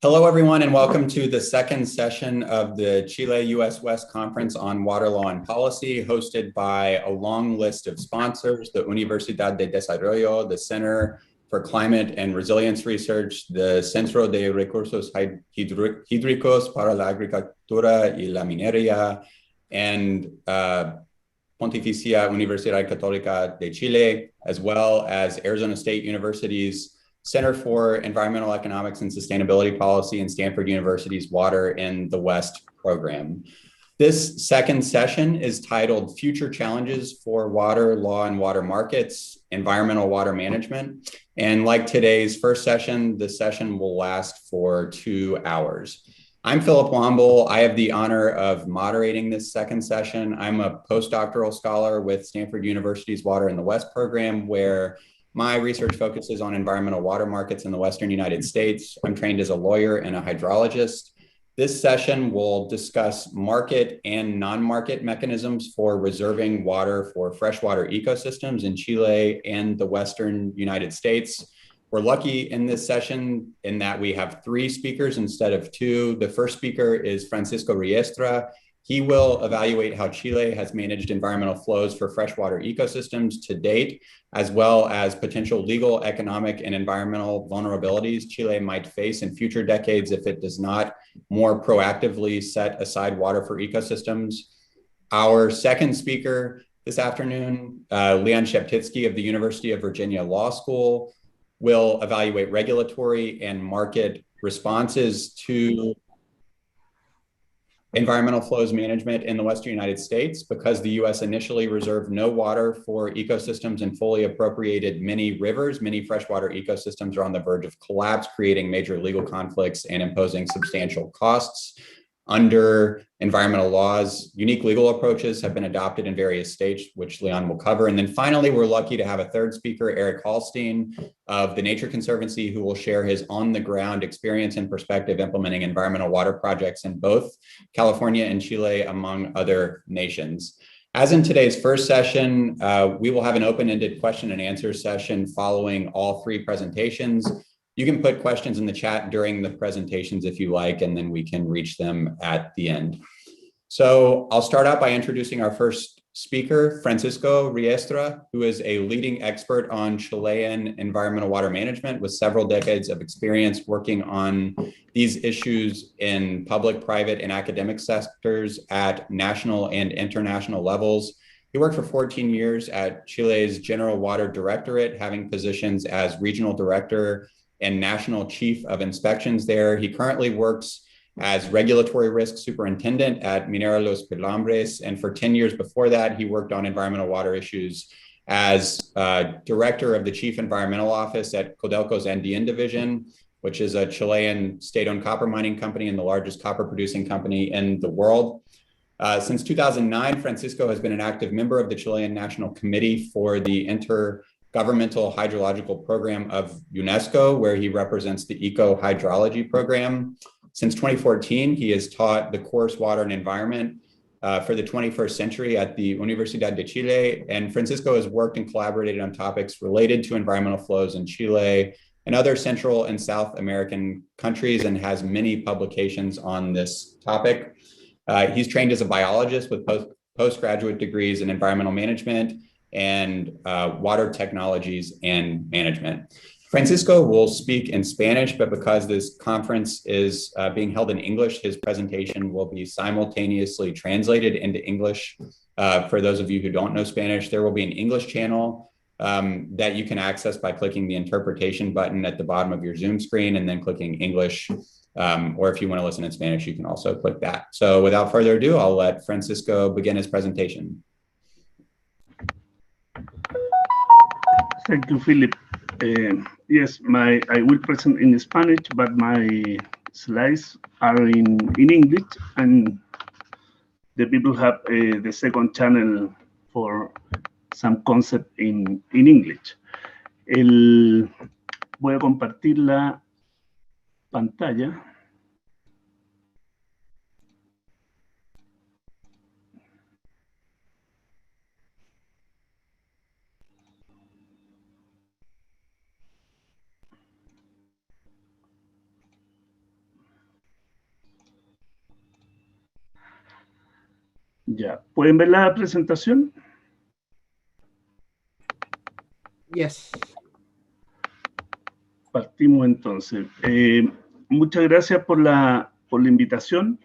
Hello, everyone, and welcome to the second session of the Chile-US West Conference on Water Law and Policy, hosted by a long list of sponsors: the Universidad de Desarrollo, the Center for Climate and Resilience Research, the Centro de Recursos Hídricos para la Agricultura y la Minería, and Pontificia Universidad Católica de Chile, as well as Arizona State University's Center for Environmental Economics and Sustainability Policy and Stanford University's Water in the West program. This second session is titled Future Challenges for Water Law and Water Markets, Environmental Water Management. And like today's first session, the session will last for 2 hours. I'm Philip Womble. I have the honor of moderating this second session. I'm a postdoctoral scholar with Stanford University's Water in the West program, where my research focuses on environmental water markets in the Western United States. I'm trained as a lawyer and a hydrologist. This session will discuss market and non-market mechanisms for reserving water for freshwater ecosystems in Chile and the Western United States. We're lucky in this session in that we have 3 speakers instead of 2. The first speaker is Francisco Riestra. He will evaluate how Chile has managed environmental flows for freshwater ecosystems to date, as well as potential legal, economic, and environmental vulnerabilities Chile might face in future decades if it does not more proactively set aside water for ecosystems. Our second speaker this afternoon, Leon Sheptitsky of the University of Virginia Law School, will evaluate regulatory and market responses to environmental flows management in the Western United States, because the US initially reserved no water for ecosystems and fully appropriated many rivers. Many freshwater ecosystems are on the verge of collapse, creating major legal conflicts and imposing substantial costs. Under environmental laws, unique legal approaches have been adopted in various states, which Leon will cover. And then finally, we're lucky to have a third speaker, Eric Hallstein of the Nature Conservancy, who will share his on-the-ground experience and perspective implementing environmental water projects in both California and Chile, among other nations. As in today's first session, we will have an open-ended question and answer session following all 3 presentations. You can put questions in the chat during the presentations if you like, and then we can reach them at the end. So I'll start out by introducing our first speaker, Francisco Riestra, who is a leading expert on Chilean environmental water management with several decades of experience working on these issues in public, private, and academic sectors at national and international levels. He worked for 14 years at Chile's General Water Directorate, having positions as regional director and national chief of inspections there. He currently works as regulatory risk superintendent at Minera Los Pelambres. And for 10 years before that, he worked on environmental water issues as director of the chief environmental office at Codelco's Andean division, which is a Chilean state-owned copper mining company and the largest copper producing company in the world. Since 2009, Francisco has been an active member of the Chilean National Committee for the Intergovernmental Hydrological Program of UNESCO, where he represents the Eco-Hydrology Program. Since 2014, he has taught the course Water and Environment for the 21st Century at the Universidad de Chile. And Francisco has worked and collaborated on topics related to environmental flows in Chile and other Central and South American countries, and has many publications on this topic. He's trained as a biologist with postgraduate degrees in environmental management and water technologies and management. Francisco will speak in Spanish, but because this conference is being held in English, his presentation will be simultaneously translated into English. For those of you who don't know Spanish, there will be an English channel that you can access by clicking the interpretation button at the bottom of your Zoom screen and then clicking English. Or if you want to listen in Spanish, you can also click that. So without further ado, I'll let Francisco begin his presentation. Thank you, Philip. Yes, I will present in Spanish, but my slides are in English, and the people have the second channel for some concept in English. Voy a compartir la pantalla. Ya, ¿pueden ver la presentación? Yes. Partimos entonces. Muchas gracias por la invitación.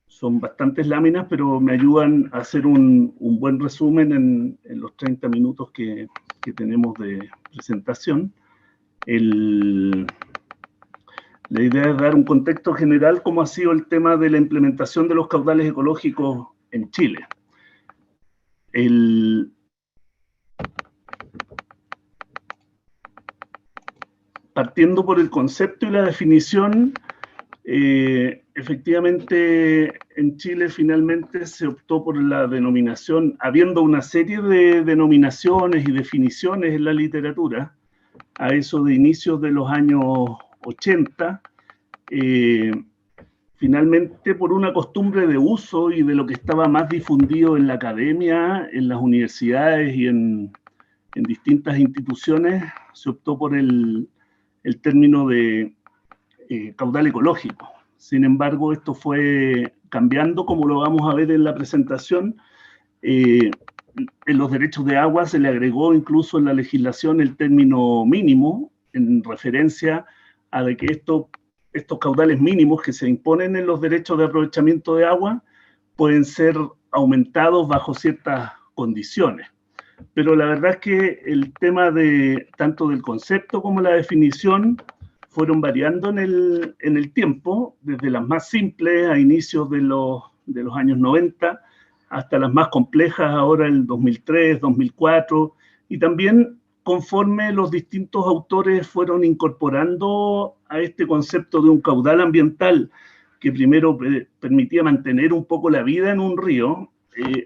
Son bastantes láminas, pero me ayudan a hacer un buen resumen en los 30 minutos que tenemos de presentación. La idea es dar un contexto general cómo ha sido el tema de la implementación de los caudales ecológicos en Chile. Partiendo por el concepto y la definición, efectivamente en Chile finalmente se optó por la denominación, habiendo una serie de denominaciones y definiciones en la literatura, a eso de inicios de los años 80, finalmente por una costumbre de uso y de lo que estaba más difundido en la academia, en las universidades y en distintas instituciones, se optó por el término de caudal ecológico. Sin embargo, esto fue cambiando, como lo vamos a ver en la presentación. En los derechos de agua se le agregó incluso en la legislación el término mínimo, en referencia a de que estos caudales mínimos que se imponen en los derechos de aprovechamiento de agua pueden ser aumentados bajo ciertas condiciones. Pero la verdad es que el tema tanto del concepto como la definición fueron variando en el tiempo, desde las más simples a inicios de los años 90, hasta las más complejas ahora en el 2003, 2004, y también conforme los distintos autores fueron incorporando a este concepto de un caudal ambiental que primero permitía mantener un poco la vida en un río,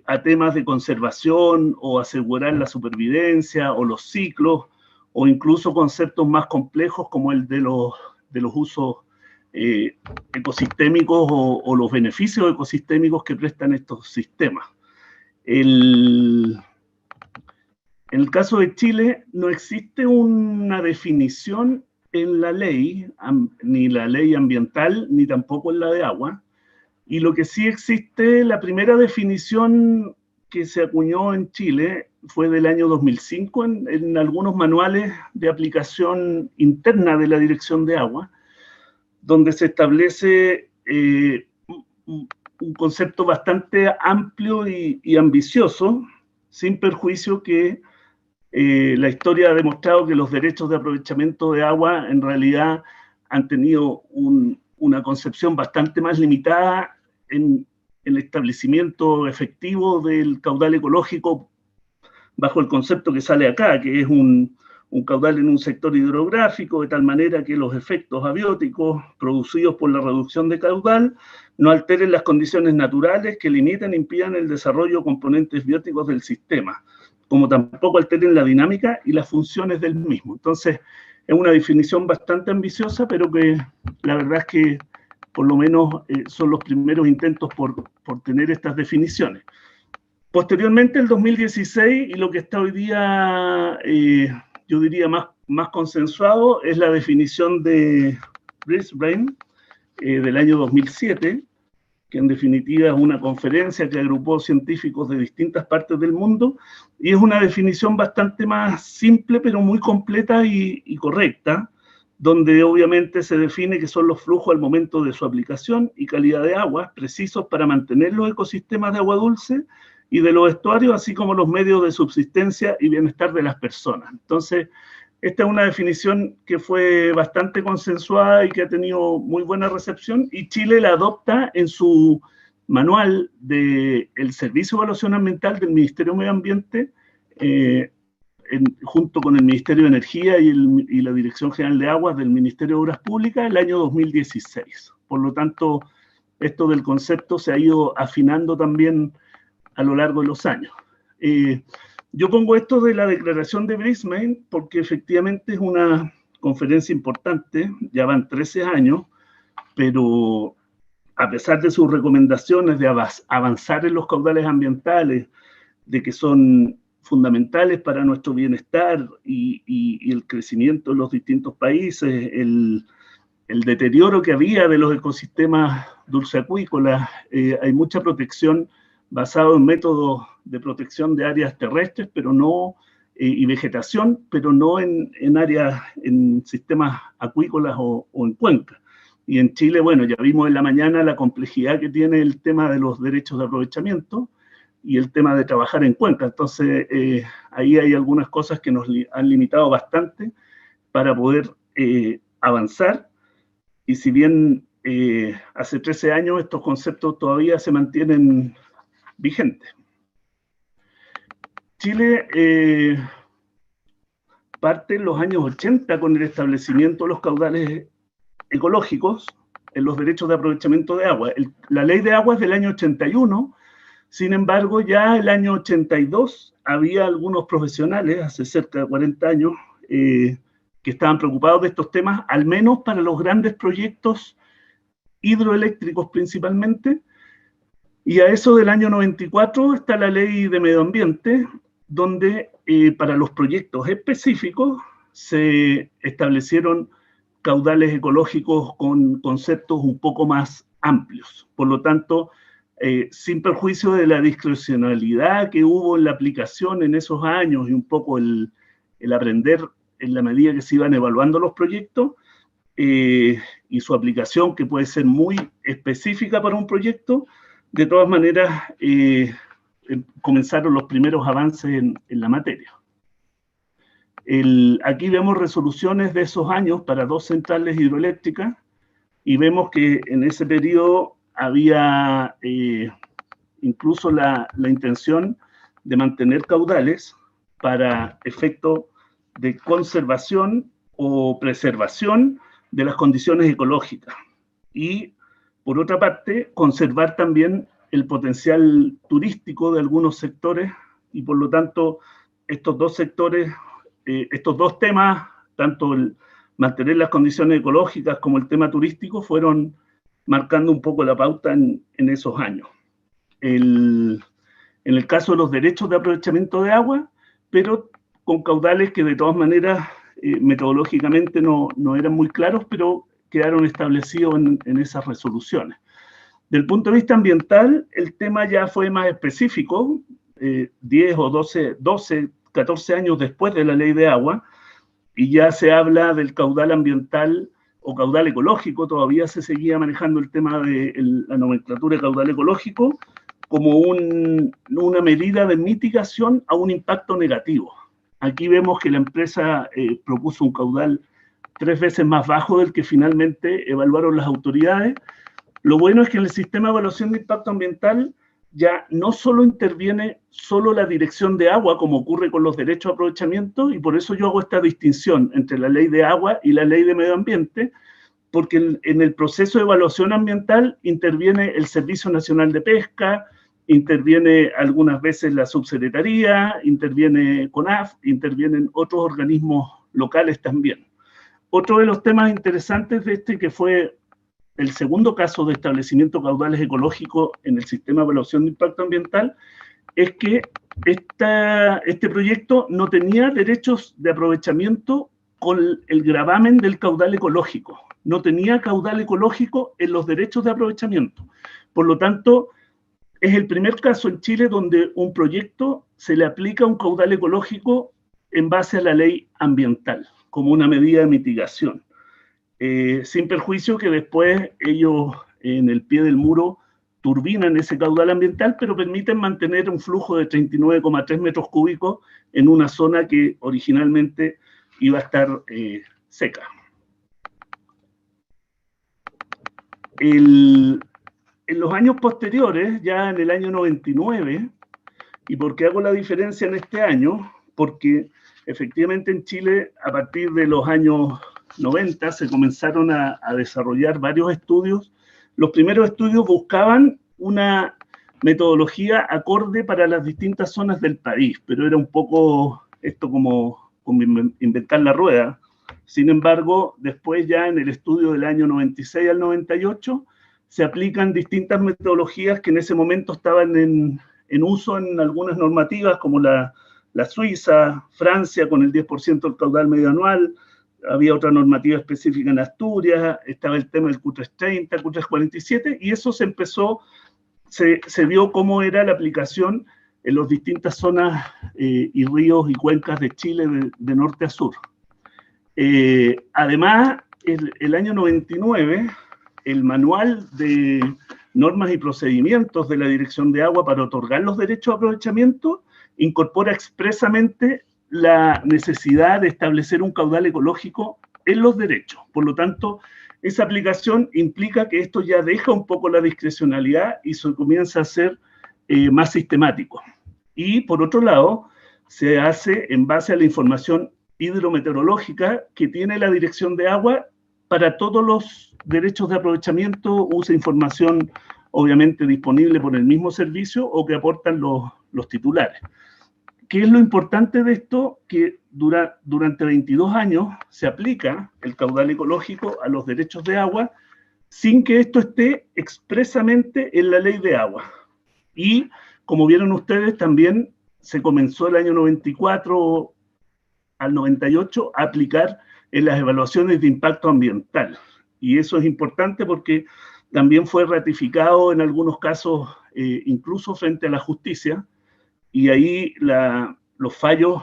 a temas de conservación o asegurar la supervivencia o los ciclos, o incluso conceptos más complejos como el de los usos ecosistémicos o los beneficios ecosistémicos que prestan estos sistemas. En el caso de Chile no existe una definición en la ley, ni la ley ambiental, ni tampoco en la de agua, y lo que sí existe, la primera definición que se acuñó en Chile fue del año 2005 en algunos manuales de aplicación interna de la Dirección de Agua, donde se establece un concepto bastante amplio y ambicioso, sin perjuicio que la historia ha demostrado que los derechos de aprovechamiento de agua en realidad han tenido una concepción bastante más limitada en el establecimiento efectivo del caudal ecológico bajo el concepto que sale acá, que es un caudal en un sector hidrográfico, de tal manera que los efectos abióticos producidos por la reducción de caudal no alteren las condiciones naturales que limiten e impidan el desarrollo de componentes bióticos del sistema, como tampoco alteren la dinámica y las funciones del mismo. Entonces, es una definición bastante ambiciosa, pero que la verdad es que por lo menos son los primeros intentos por tener estas definiciones. Posteriormente, el 2016, y lo que está hoy día, yo diría más consensuado, es la definición de Brisbane del año 2007, que en definitiva es una conferencia que agrupó científicos de distintas partes del mundo, y es una definición bastante más simple, pero muy completa y correcta, donde obviamente se define que son los flujos al momento de su aplicación y calidad de agua precisos para mantener los ecosistemas de agua dulce y de los estuarios, así como los medios de subsistencia y bienestar de las personas. Entonces, esta es una definición que fue bastante consensuada y que ha tenido muy buena recepción, y Chile la adopta en su manual del Servicio de Evaluación Ambiental del Ministerio de Medio Ambiente, junto con el Ministerio de Energía y la Dirección General de Aguas del Ministerio de Obras Públicas, el año 2016. Por lo tanto, esto del concepto se ha ido afinando también a lo largo de los años. Yo pongo esto de la declaración de Brisbane porque efectivamente es una conferencia importante, ya van 13 años, pero a pesar de sus recomendaciones de avanzar en los caudales ambientales, de que son fundamentales para nuestro bienestar y el crecimiento de los distintos países, el deterioro que había de los ecosistemas dulceacuícolas. Hay mucha protección basada en métodos de protección de áreas terrestres, pero no, y vegetación, pero no en áreas, en sistemas acuícolas o en cuencas. Y en Chile, bueno, ya vimos en la mañana la complejidad que tiene el tema de los derechos de aprovechamiento y el tema de trabajar en cuenca. Entonces, ahí hay algunas cosas que nos han limitado bastante para poder avanzar. Y si bien hace 13 años estos conceptos todavía se mantienen vigentes. Chile parte en los años 80 con el establecimiento de los caudales ecológicos en los derechos de aprovechamiento de agua. La ley de agua es del año 81, sin embargo, ya el año 82 había algunos profesionales, hace cerca de 40 años, que estaban preocupados de estos temas, al menos para los grandes proyectos hidroeléctricos principalmente, y a eso del año 94 está la ley de medio ambiente, donde para los proyectos específicos se establecieron caudales ecológicos con conceptos un poco más amplios. Por lo tanto, sin perjuicio de la discrecionalidad que hubo en la aplicación en esos años y un poco el aprender en la medida que se iban evaluando los proyectos y su aplicación, que puede ser muy específica para un proyecto, de todas maneras comenzaron los primeros avances en la materia. Aquí vemos resoluciones de esos años para 2 centrales hidroeléctricas y vemos que en ese periodo había incluso la intención de mantener caudales para efecto de conservación o preservación de las condiciones ecológicas. Y, por otra parte, conservar también el potencial turístico de algunos sectores y, por lo tanto, estos dos sectores, estos dos temas, tanto el mantener las condiciones ecológicas como el tema turístico, fueron marcando un poco la pauta en esos años. En el caso de los derechos de aprovechamiento de agua, pero con caudales que de todas maneras metodológicamente no eran muy claros, pero quedaron establecidos en esas resoluciones. Del punto de vista ambiental, el tema ya fue más específico, 10 o 12, 14 años después de la ley de agua, y ya se habla del caudal ambiental o caudal ecológico. Todavía se seguía manejando el tema de la nomenclatura de caudal ecológico como una medida de mitigación a un impacto negativo. Aquí vemos que la empresa propuso un caudal 3 veces más bajo del que finalmente evaluaron las autoridades. Lo bueno es que en el sistema de evaluación de impacto ambiental ya no solo interviene solo la dirección de agua, como ocurre con los derechos de aprovechamiento, y por eso yo hago esta distinción entre la ley de agua y la ley de medio ambiente, porque en el proceso de evaluación ambiental interviene el Servicio Nacional de Pesca, interviene algunas veces la Subsecretaría, interviene CONAF, intervienen otros organismos locales también. Otro de los temas interesantes de que fue el segundo caso de establecimiento de caudales ecológicos en el sistema de evaluación de impacto ambiental, es que este proyecto no tenía derechos de aprovechamiento con el gravamen del caudal ecológico. No tenía caudal ecológico en los derechos de aprovechamiento. Por lo tanto, es el primer caso en Chile donde un proyecto se le aplica un caudal ecológico en base a la ley ambiental, como una medida de mitigación. Sin perjuicio que después ellos en el pie del muro turbinan ese caudal ambiental, pero permiten mantener un flujo de 39,3 metros cúbicos en una zona que originalmente iba a estar seca. En los años posteriores, ya en el año 99, ¿y por qué hago la diferencia en este año? Porque efectivamente en Chile, a partir de los años 90, se comenzaron a desarrollar varios estudios. Los primeros estudios buscaban una metodología acorde para las distintas zonas del país, pero era un poco esto como inventar la rueda. Sin embargo, después ya en el estudio del año 96 al 98, se aplican distintas metodologías que en ese momento estaban en uso en algunas normativas, como la Suiza, Francia con el 10% del caudal medio anual, había otra normativa específica en Asturias, estaba el tema del Q330, Q347, y eso se empezó, se vio cómo era la aplicación en las distintas zonas y ríos y cuencas de Chile de norte a sur. Además, el año 99, el manual de normas y procedimientos de la Dirección de Agua para otorgar los derechos de aprovechamiento incorpora expresamente la necesidad de establecer un caudal ecológico en los derechos. Por lo tanto, esa aplicación implica que esto ya deja un poco la discrecionalidad y se comienza a ser más sistemático. Y por otro lado, se hace en base a la información hidrometeorológica que tiene la Dirección de Agua para todos los derechos de aprovechamiento, usa información obviamente disponible por el mismo servicio o que aportan los titulares. ¿Qué es lo importante de esto? Que durante 22 años se aplica el caudal ecológico a los derechos de agua sin que esto esté expresamente en la ley de agua. Y como vieron ustedes, también se comenzó el año 94 al 98 a aplicar en las evaluaciones de impacto ambiental. Y eso es importante porque también fue ratificado en algunos casos, incluso frente a la justicia, y ahí los fallos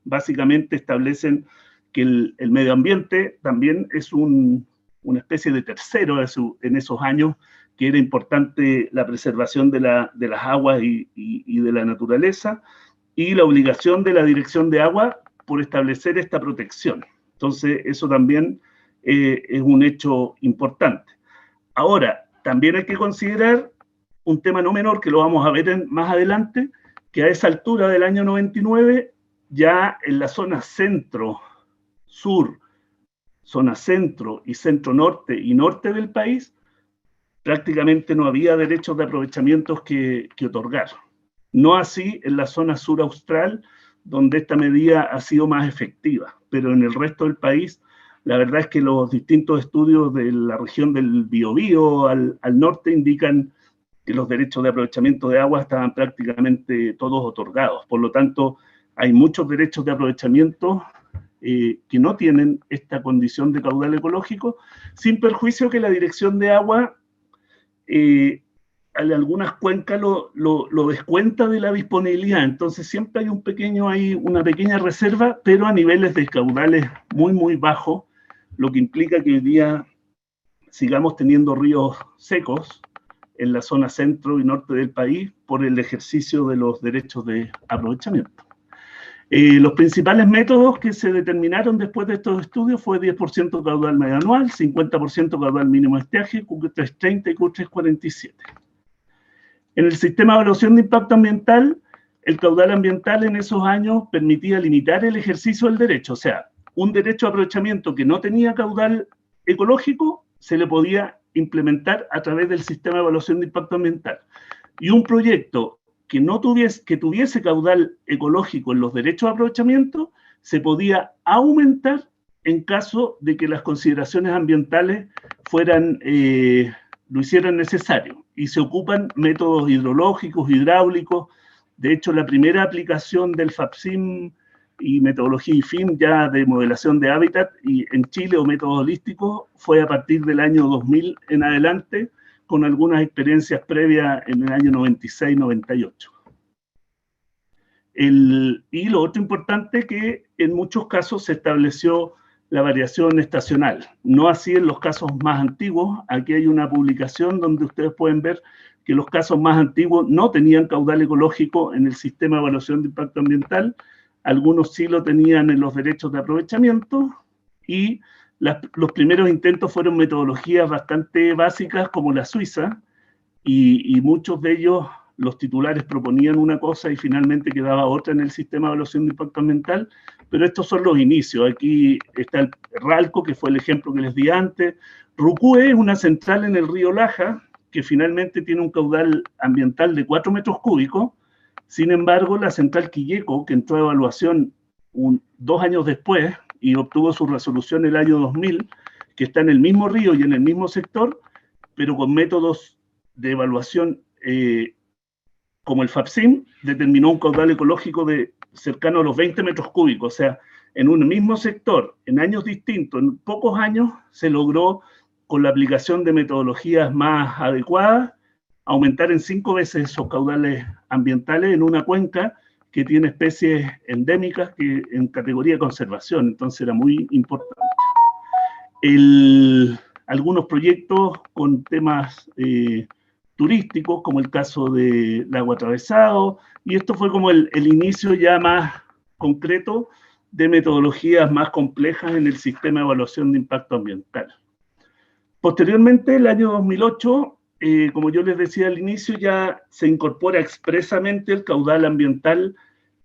básicamente establecen que el medio ambiente también es una especie de tercero en esos años, que era importante la preservación de las aguas y de la naturaleza, y la obligación de la Dirección de Agua por establecer esta protección. Entonces, eso también es un hecho importante. Ahora, también hay que considerar un tema no menor, que lo vamos a ver más adelante, que a esa altura del año 99, ya en la zona centro-sur, zona centro y centro-norte y norte del país, prácticamente no había derechos de aprovechamientos que otorgar. No así en la zona sur austral, donde esta medida ha sido más efectiva, pero en el resto del país, la verdad es que los distintos estudios de la región del Biobío al norte indican que los derechos de aprovechamiento de agua estaban prácticamente todos otorgados. Por lo tanto, hay muchos derechos de aprovechamiento que no tienen esta condición de caudal ecológico, sin perjuicio que la Dirección de Agua algunas cuencas lo descuenta de la disponibilidad. Entonces siempre hay una pequeña reserva, pero a niveles de caudales muy, muy bajos, lo que implica que hoy día sigamos teniendo ríos secos en la zona centro y norte del país por el ejercicio de los derechos de aprovechamiento. Los principales métodos que se determinaron después de estos estudios fue 10% caudal medio anual, 50% caudal mínimo de estiaje, Q330 y Q347. En el sistema de evaluación de impacto ambiental, el caudal ambiental en esos años permitía limitar el ejercicio del derecho, o sea, un derecho de aprovechamiento que no tenía caudal ecológico se le podía implementar a través del sistema de evaluación de impacto ambiental. Y un proyecto que tuviese caudal ecológico en los derechos de aprovechamiento se podía aumentar en caso de que las consideraciones ambientales lo hicieran necesario. Y se ocupan métodos hidrológicos, hidráulicos. De hecho, la primera aplicación del FAPSIM y metodología IFIM ya de modelación de hábitat y en Chile o métodos holísticos fue a partir del año 2000 en adelante, con algunas experiencias previas en el año 96-98. Y lo otro importante que en muchos casos se estableció la variación estacional. No así en los casos más antiguos. Aquí hay una publicación donde ustedes pueden ver que los casos más antiguos no tenían caudal ecológico en el sistema de evaluación de impacto ambiental. Algunos sí lo tenían en los derechos de aprovechamiento y los primeros intentos fueron metodologías bastante básicas como la suiza y muchos de ellos, los titulares proponían una cosa y finalmente quedaba otra en el sistema de evaluación de impacto ambiental, pero estos son los inicios. Aquí está el Ralco, que fue el ejemplo que les di antes. Rucúe es una central en el río Laja, que finalmente tiene un caudal ambiental de 4 metros cúbicos. Sin embargo, la central Quilleco, que entró a evaluación 2 años después y obtuvo su resolución el año 2000, que está en el mismo río y en el mismo sector, pero con métodos de evaluación como el FAPSIM, determinó un caudal ecológico cercano a los 20 metros cúbicos. O sea, en un mismo sector, en años distintos, en pocos años, se logró, con la aplicación de metodologías más adecuadas, aumentar en 5 veces esos caudales ambientales en una cuenca que tiene especies endémicas que, en categoría de conservación, entonces era muy importante. Algunos proyectos con temas turísticos, como el caso del agua atravesado, y esto fue como el inicio ya más concreto de metodologías más complejas en el sistema de evaluación de impacto ambiental. Posteriormente, el año 2008, como yo les decía al inicio, ya se incorpora expresamente el caudal ambiental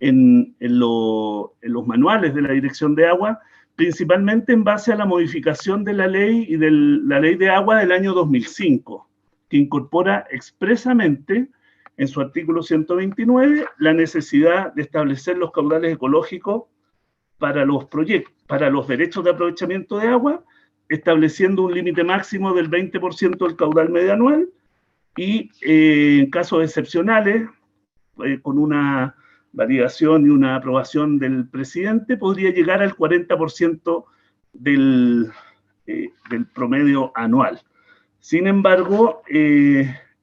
en los manuales de la Dirección de Agua, principalmente en base a la modificación de la ley y de la ley de agua del año 2005, que incorpora expresamente en su artículo 129 la necesidad de establecer los caudales ecológicos para los proyectos, para los derechos de aprovechamiento de agua, estableciendo un límite máximo del 20% del caudal medio anual y en casos excepcionales, con una validación y una aprobación del presidente, podría llegar al 40% del promedio anual. Sin embargo,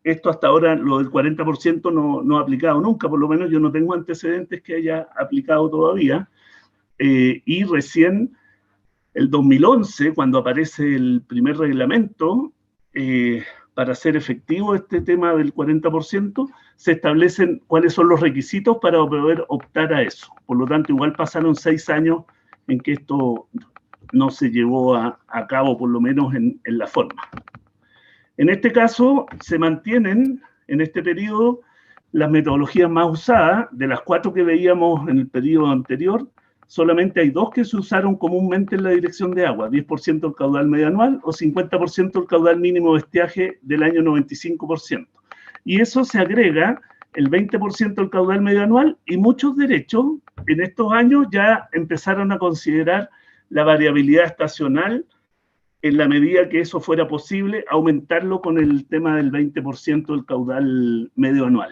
esto hasta ahora, lo del 40% no ha aplicado nunca, por lo menos yo no tengo antecedentes que haya aplicado todavía, y recién el 2011, cuando aparece el primer reglamento, para hacer efectivo este tema del 40%, se establecen cuáles son los requisitos para poder optar a eso. Por lo tanto, igual pasaron 6 años en que esto no se llevó a cabo, por lo menos en la forma. En este caso, se mantienen en este periodo las metodologías más usadas. De las 4 que veíamos en el periodo anterior, solamente hay 2 que se usaron comúnmente en la Dirección de Agua, 10% del caudal medio anual o 50% del caudal mínimo de estiaje del año 95%. Y eso se agrega el 20% del caudal medio anual, y muchos derechos en estos años ya empezaron a considerar la variabilidad estacional en la medida que eso fuera posible, aumentarlo con el tema del 20% del caudal medio anual.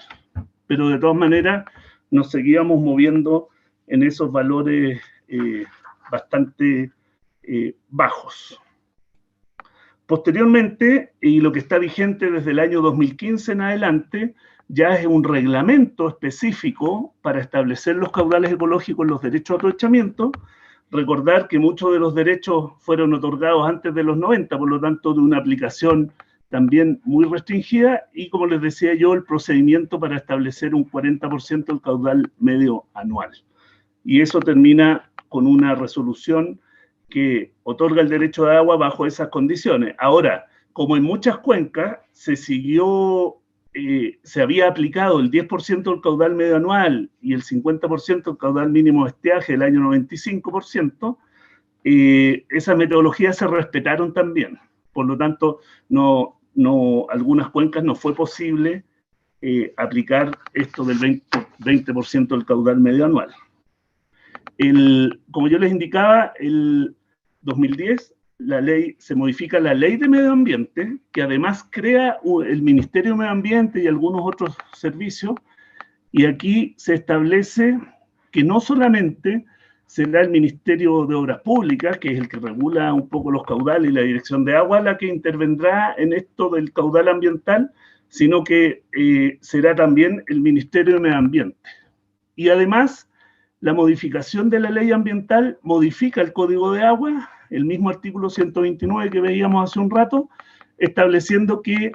Pero de todas maneras nos seguíamos moviendo en esos valores bastante bajos. Posteriormente, y lo que está vigente desde el año 2015 en adelante, ya es un reglamento específico para establecer los caudales ecológicos en los derechos de aprovechamiento. Recordar que muchos de los derechos fueron otorgados antes de los 90, por lo tanto de una aplicación también muy restringida, y como les decía yo, el procedimiento para establecer un 40% del caudal medio anual. Y eso termina con una resolución que otorga el derecho de agua bajo esas condiciones. Ahora, como en muchas cuencas se siguió, se había aplicado el 10% del caudal medio anual y el 50% del caudal mínimo de estiaje del año 95%, esas metodologías se respetaron también. Por lo tanto, algunas cuencas no fue posible aplicar esto del 20% del caudal medio anual. Como yo les indicaba, el 2010 se modifica la ley de medio ambiente, que además crea el Ministerio de Medio Ambiente y algunos otros servicios, y aquí se establece que no solamente será el Ministerio de Obras Públicas, que es el que regula un poco los caudales, y la Dirección de Agua la que intervendrá en esto del caudal ambiental, sino que será también el Ministerio de Medio Ambiente. Y además, la modificación de la ley ambiental modifica el Código de Agua, el mismo artículo 129 que veíamos hace un rato, estableciendo que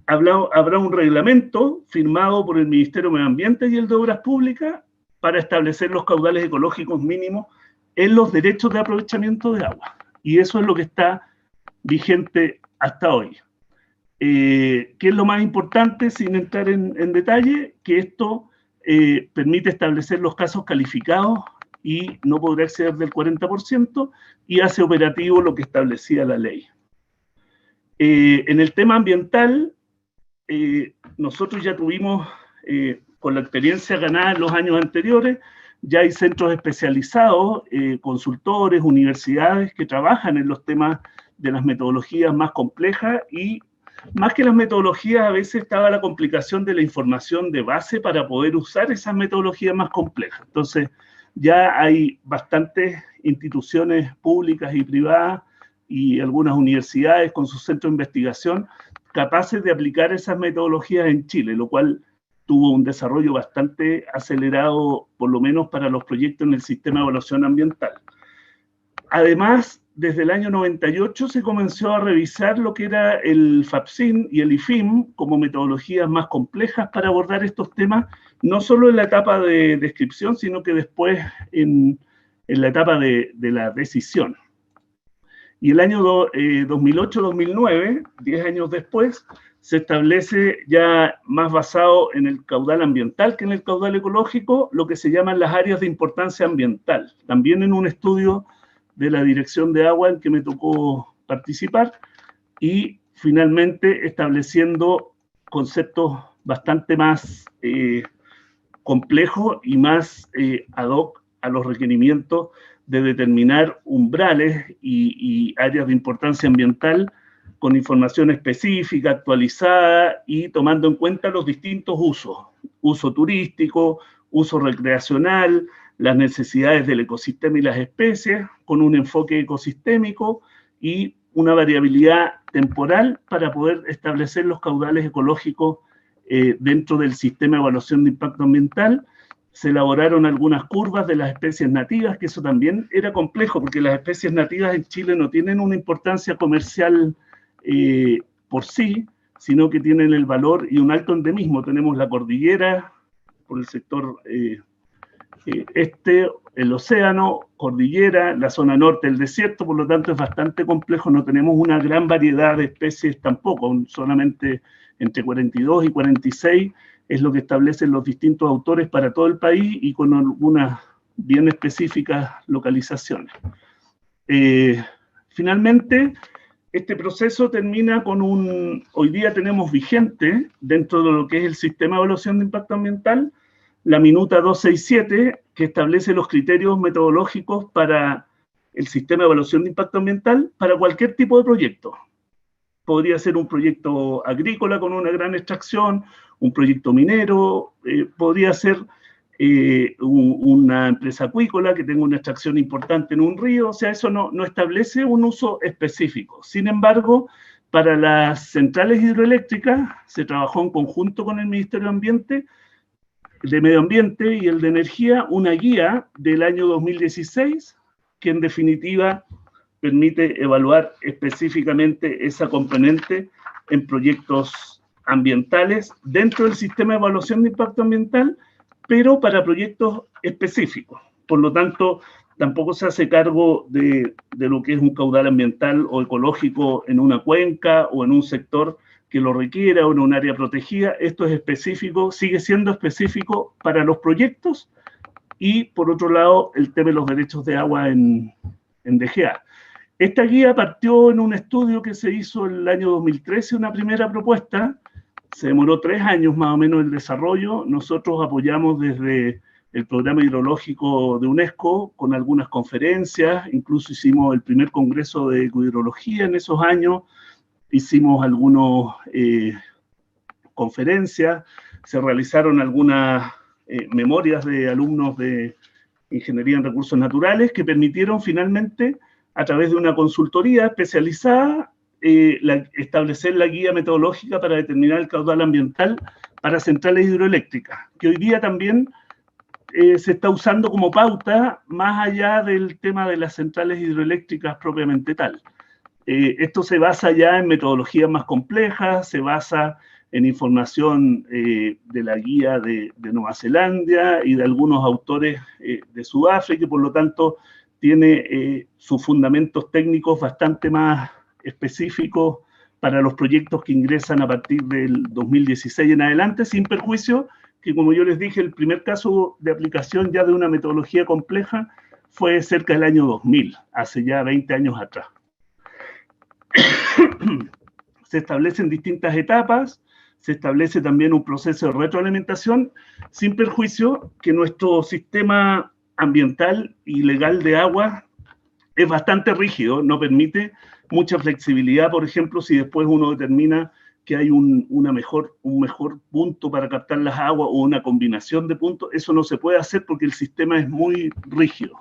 habrá un reglamento firmado por el Ministerio de Medio Ambiente y el de Obras Públicas para establecer los caudales ecológicos mínimos en los derechos de aprovechamiento de agua. Y eso es lo que está vigente hasta hoy. ¿Qué es lo más importante, sin entrar en detalle? Que esto permite establecer los casos calificados y no podrá exceder del 40%, y hace operativo lo que establecía la ley. En el tema ambiental, nosotros ya tuvimos, con la experiencia ganada en los años anteriores, ya hay centros especializados, consultores, universidades que trabajan en los temas de las metodologías más complejas, y más que las metodologías, a veces estaba la complicación de la información de base para poder usar esas metodologías más complejas. Entonces, ya hay bastantes instituciones públicas y privadas y algunas universidades con sus centros de investigación capaces de aplicar esas metodologías en Chile, lo cual tuvo un desarrollo bastante acelerado, por lo menos para los proyectos en el sistema de evaluación ambiental. Además, desde el año 98 se comenzó a revisar lo que era el FAPSIN y el IFIM como metodologías más complejas para abordar estos temas, no solo en la etapa de descripción, sino que después en la etapa de la decisión. Y el año 2008-2009, 10 años después, se establece ya más basado en el caudal ambiental que en el caudal ecológico, lo que se llaman las áreas de importancia ambiental. También en un estudio de la Dirección de Agua en que me tocó participar, y finalmente estableciendo conceptos bastante más complejos y más ad hoc a los requerimientos de determinar umbrales y áreas de importancia ambiental con información específica, actualizada y tomando en cuenta los distintos usos, uso turístico, uso recreacional, las necesidades del ecosistema y las especies, con un enfoque ecosistémico y una variabilidad temporal para poder establecer los caudales ecológicos dentro del sistema de evaluación de impacto ambiental. Se elaboraron algunas curvas de las especies nativas, que eso también era complejo, porque las especies nativas en Chile no tienen una importancia comercial por sí, sino que tienen el valor y un alto endemismo. Tenemos la cordillera, por el sector este, el océano, cordillera, la zona norte, el desierto, por lo tanto es bastante complejo, no tenemos una gran variedad de especies tampoco, solamente entre 42 y 46 es lo que establecen los distintos autores para todo el país y con algunas bien específicas localizaciones. Finalmente, este proceso termina con hoy día tenemos vigente dentro de lo que es el sistema de evaluación de impacto ambiental, la minuta 267, que establece los criterios metodológicos para el sistema de evaluación de impacto ambiental para cualquier tipo de proyecto. Podría ser un proyecto agrícola con una gran extracción, un proyecto minero, podría ser una empresa acuícola que tenga una extracción importante en un río, o sea, eso no establece un uso específico. Sin embargo, para las centrales hidroeléctricas se trabajó en conjunto con el Ministerio de Medio Ambiente y el de Energía, una guía del año 2016, que en definitiva permite evaluar específicamente esa componente en proyectos ambientales dentro del sistema de evaluación de impacto ambiental, pero para proyectos específicos. Por lo tanto, tampoco se hace cargo de lo que es un caudal ambiental o ecológico en una cuenca o en un sector que lo requiera o en un área protegida. Esto es específico, sigue siendo específico para los proyectos y, por otro lado, el tema de los derechos de agua en DGA. Esta guía partió en un estudio que se hizo en el año 2013, una primera propuesta. Se demoró 3 años más o menos el desarrollo. Nosotros apoyamos desde el programa hidrológico de UNESCO con algunas conferencias, incluso hicimos el primer congreso de ecohidrología en esos años, hicimos algunas conferencias, se realizaron algunas memorias de alumnos de Ingeniería en Recursos Naturales que permitieron finalmente, a través de una consultoría especializada, establecer la guía metodológica para determinar el caudal ambiental para centrales hidroeléctricas, que hoy día también se está usando como pauta más allá del tema de las centrales hidroeléctricas propiamente tal. Esto se basa ya en metodologías más complejas, se basa en información de la guía de Nueva Zelanda y de algunos autores de Sudáfrica, y por lo tanto tiene sus fundamentos técnicos bastante más específicos para los proyectos que ingresan a partir del 2016 en adelante, sin perjuicio que, como yo les dije, el primer caso de aplicación ya de una metodología compleja fue cerca del año 2000, hace ya 20 años atrás. Se establecen distintas etapas, se establece también un proceso de retroalimentación, sin perjuicio que nuestro sistema ambiental y legal de agua es bastante rígido, no permite mucha flexibilidad. Por ejemplo, si después uno determina que hay un mejor punto para captar las aguas o una combinación de puntos. Eso no se puede hacer porque el sistema es muy rígido.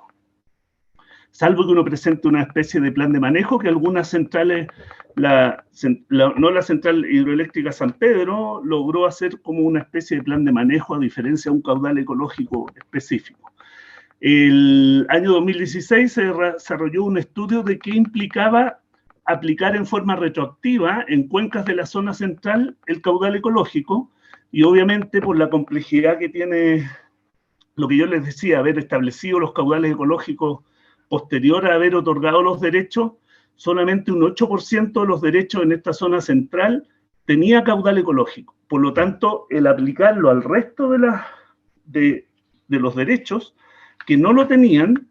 Salvo que uno presente una especie de plan de manejo, que algunas centrales, no la central hidroeléctrica San Pedro, logró hacer como una especie de plan de manejo a diferencia de un caudal ecológico específico. El año 2016 se desarrolló un estudio de qué implicaba aplicar en forma retroactiva en cuencas de la zona central el caudal ecológico, y obviamente por la complejidad que tiene lo que yo les decía, haber establecido los caudales ecológicos posterior a haber otorgado los derechos, solamente un 8% de los derechos en esta zona central tenía caudal ecológico. Por lo tanto, el aplicarlo al resto de los derechos que no lo tenían,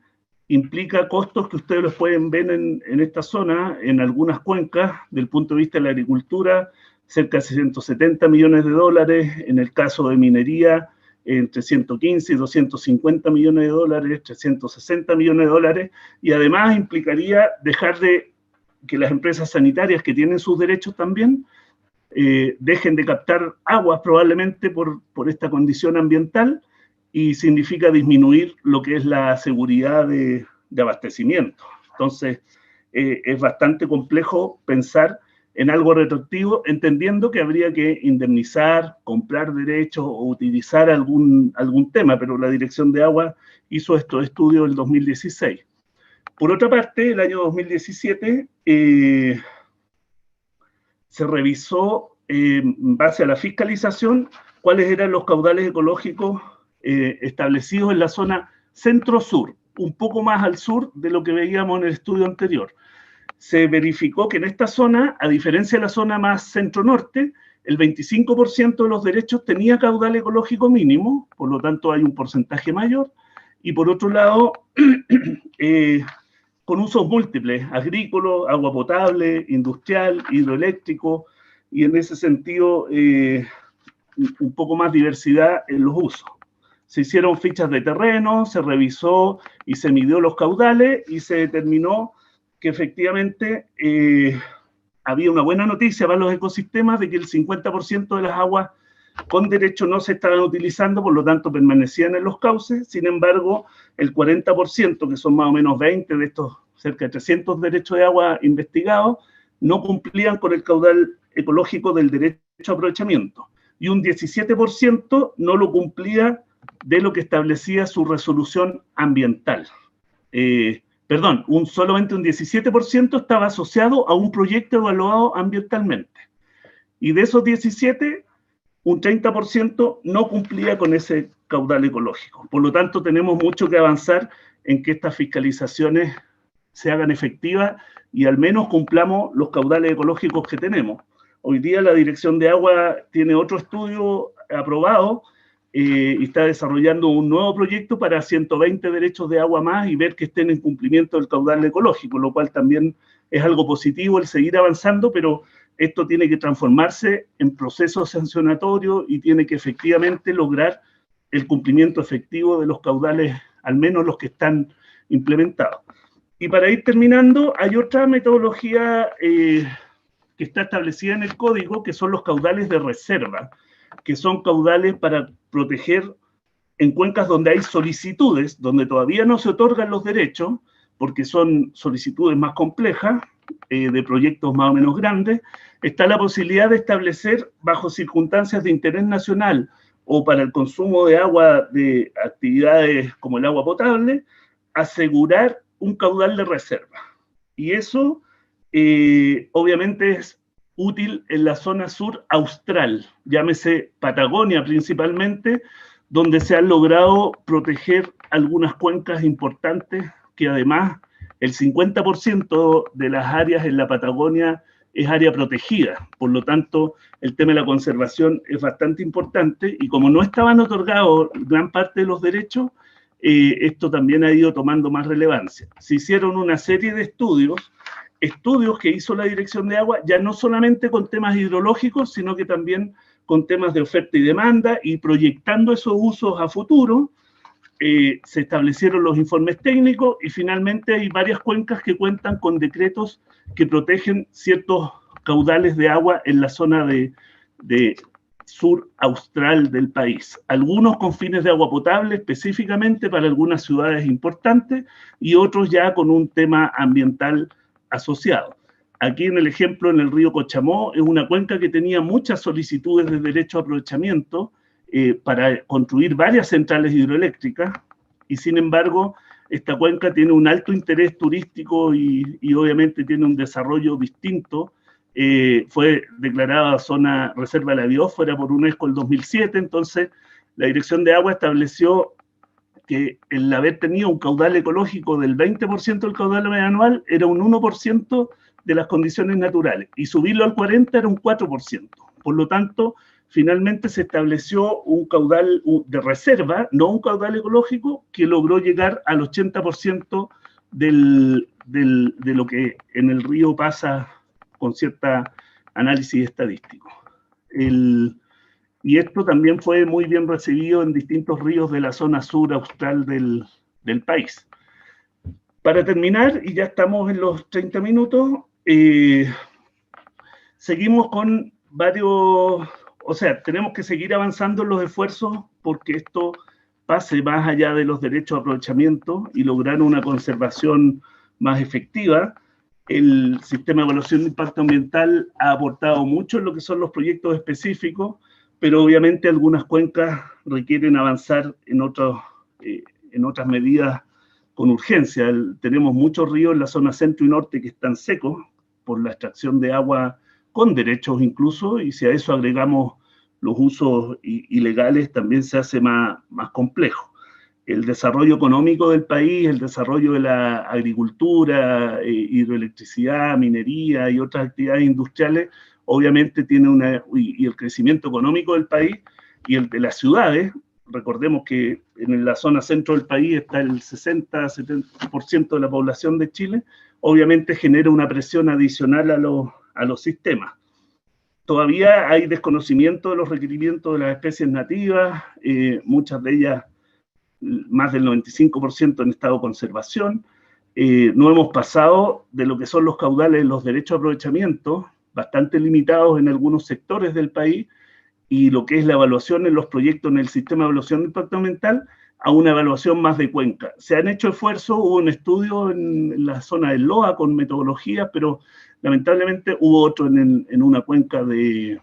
implica costos que ustedes los pueden ver en esta zona, en algunas cuencas, del punto de vista de la agricultura, cerca de 170 millones de dólares, en el caso de minería, entre 115 y 250 millones de dólares, 360 millones de dólares, y además implicaría dejar de que las empresas sanitarias que tienen sus derechos también, dejen de captar aguas probablemente por esta condición ambiental, y significa disminuir lo que es la seguridad de abastecimiento. Entonces, es bastante complejo pensar en algo retroactivo, entendiendo que habría que indemnizar, comprar derechos o utilizar algún tema, pero la Dirección de Agua hizo estos estudios en el 2016. Por otra parte, el año 2017 se revisó, en base a la fiscalización, cuáles eran los caudales ecológicos establecidos en la zona centro-sur, un poco más al sur de lo que veíamos en el estudio anterior. Se verificó que en esta zona, a diferencia de la zona más centro-norte, el 25% de los derechos tenía caudal ecológico mínimo, por lo tanto hay un porcentaje mayor, y por otro lado, con usos múltiples, agrícolas, agua potable, industrial, hidroeléctrico, y en ese sentido, un poco más diversidad en los usos. Se hicieron fichas de terreno, se revisó y se midió los caudales y se determinó que efectivamente había una buena noticia para los ecosistemas de que el 50% de las aguas con derecho no se estaban utilizando, por lo tanto permanecían en los cauces. Sin embargo, el 40%, que son más o menos 20 de estos cerca de 300 derechos de agua investigados, no cumplían con el caudal ecológico del derecho a aprovechamiento. Y un 17% no lo cumplía de lo que establecía su resolución ambiental. Solamente un 17% estaba asociado a un proyecto evaluado ambientalmente. Y de esos 17, un 30% no cumplía con ese caudal ecológico. Por lo tanto, tenemos mucho que avanzar en que estas fiscalizaciones se hagan efectivas y al menos cumplamos los caudales ecológicos que tenemos. Hoy día la Dirección de Agua tiene otro estudio aprobado y está desarrollando un nuevo proyecto para 120 derechos de agua más y ver que estén en cumplimiento del caudal ecológico, lo cual también es algo positivo el seguir avanzando, pero esto tiene que transformarse en procesos sancionatorios y tiene que efectivamente lograr el cumplimiento efectivo de los caudales, al menos los que están implementados. Y para ir terminando, hay otra metodología que está establecida en el código, que son los caudales de reserva, que son caudales para proteger en cuencas donde hay solicitudes, donde todavía no se otorgan los derechos, porque son solicitudes más complejas, de proyectos más o menos grandes, está la posibilidad de establecer, bajo circunstancias de interés nacional o para el consumo de agua de actividades como el agua potable, asegurar un caudal de reserva. Y eso obviamente es útil en la zona sur austral, llámese Patagonia principalmente, donde se han logrado proteger algunas cuencas importantes que además el 50% de las áreas en la Patagonia es área protegida. Por lo tanto, el tema de la conservación es bastante importante y como no estaban otorgados gran parte de los derechos, esto también ha ido tomando más relevancia. Se hicieron una serie de estudios que hizo la Dirección de Agua, ya no solamente con temas hidrológicos, sino que también con temas de oferta y demanda, y proyectando esos usos a futuro, se establecieron los informes técnicos, y finalmente hay varias cuencas que cuentan con decretos que protegen ciertos caudales de agua en la zona de sur austral del país. Algunos con fines de agua potable específicamente para algunas ciudades importantes y otros ya con un tema ambiental asociado. Aquí en el ejemplo, en el río Cochamó, es una cuenca que tenía muchas solicitudes de derecho a aprovechamiento para construir varias centrales hidroeléctricas y sin embargo esta cuenca tiene un alto interés turístico y obviamente tiene un desarrollo distinto. Fue declarada zona reserva de la biosfera por UNESCO en 2007, entonces la Dirección de Agua estableció que el haber tenido un caudal ecológico del 20% del caudal anual era un 1% de las condiciones naturales, y subirlo al 40% era un 4%. Por lo tanto, finalmente se estableció un caudal de reserva, no un caudal ecológico, que logró llegar al 80% de lo que en el río pasa con cierta análisis estadístico. Y esto también fue muy bien recibido en distintos ríos de la zona sur austral del país. Para terminar, y ya estamos en los 30 minutos, seguimos con varios, o sea, tenemos que seguir avanzando en los esfuerzos porque esto pase más allá de los derechos de aprovechamiento y lograr una conservación más efectiva. El sistema de evaluación de impacto ambiental ha aportado mucho en lo que son los proyectos específicos, pero obviamente algunas cuencas requieren avanzar en otras medidas con urgencia. Tenemos muchos ríos en la zona centro y norte que están secos por la extracción de agua con derechos incluso, y si a eso agregamos los usos ilegales también se hace más complejo. El desarrollo económico del país, el desarrollo de la agricultura, hidroelectricidad, minería y otras actividades industriales, obviamente tiene y el crecimiento económico del país y el de las ciudades. Recordemos que en la zona centro del país está el 60-70% de la población de Chile, obviamente genera una presión adicional a los sistemas. Todavía hay desconocimiento de los requerimientos de las especies nativas, muchas de ellas, más del 95% en estado de conservación. No hemos pasado de lo que son los caudales de los derechos de aprovechamiento, bastante limitados en algunos sectores del país, y lo que es la evaluación en los proyectos en el sistema de evaluación de impacto ambiental, a una evaluación más de cuenca. Se han hecho esfuerzos, hubo un estudio en la zona del Loa con metodologías, pero lamentablemente hubo otro en una cuenca del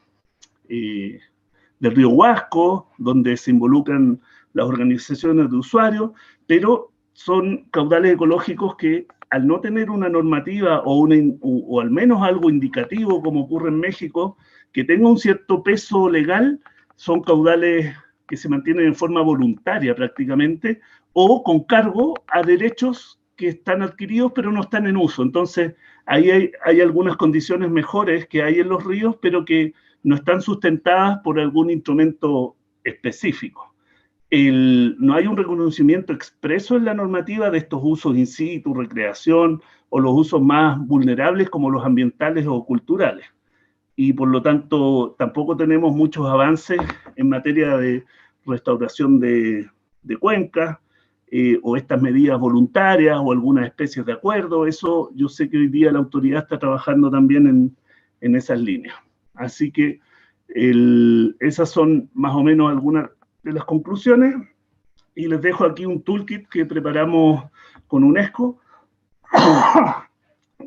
río Huasco, donde se involucran las organizaciones de usuarios, pero son caudales ecológicos que al no tener una normativa o al menos algo indicativo, como ocurre en México, que tenga un cierto peso legal, son caudales que se mantienen en forma voluntaria prácticamente, o con cargo a derechos que están adquiridos pero no están en uso. Entonces, ahí hay algunas condiciones mejores que hay en los ríos, pero que no están sustentadas por algún instrumento específico. No hay un reconocimiento expreso en la normativa de estos usos in situ, recreación, o los usos más vulnerables como los ambientales o culturales. Y por lo tanto tampoco tenemos muchos avances en materia de restauración de cuencas o estas medidas voluntarias o algunas especies de acuerdo. Eso yo sé que hoy día la autoridad está trabajando también en esas líneas. Así que esas son más o menos algunas de las conclusiones, y les dejo aquí un toolkit que preparamos con UNESCO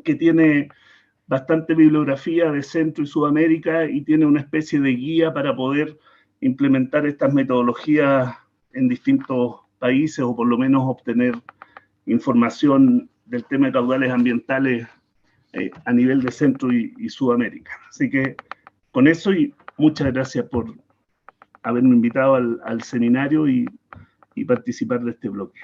que tiene bastante bibliografía de Centro y Sudamérica y tiene una especie de guía para poder implementar estas metodologías en distintos países, o por lo menos obtener información del tema de caudales ambientales a nivel de Centro y Sudamérica. Así que con eso, y muchas gracias por haberme invitado al seminario y participar de este bloque.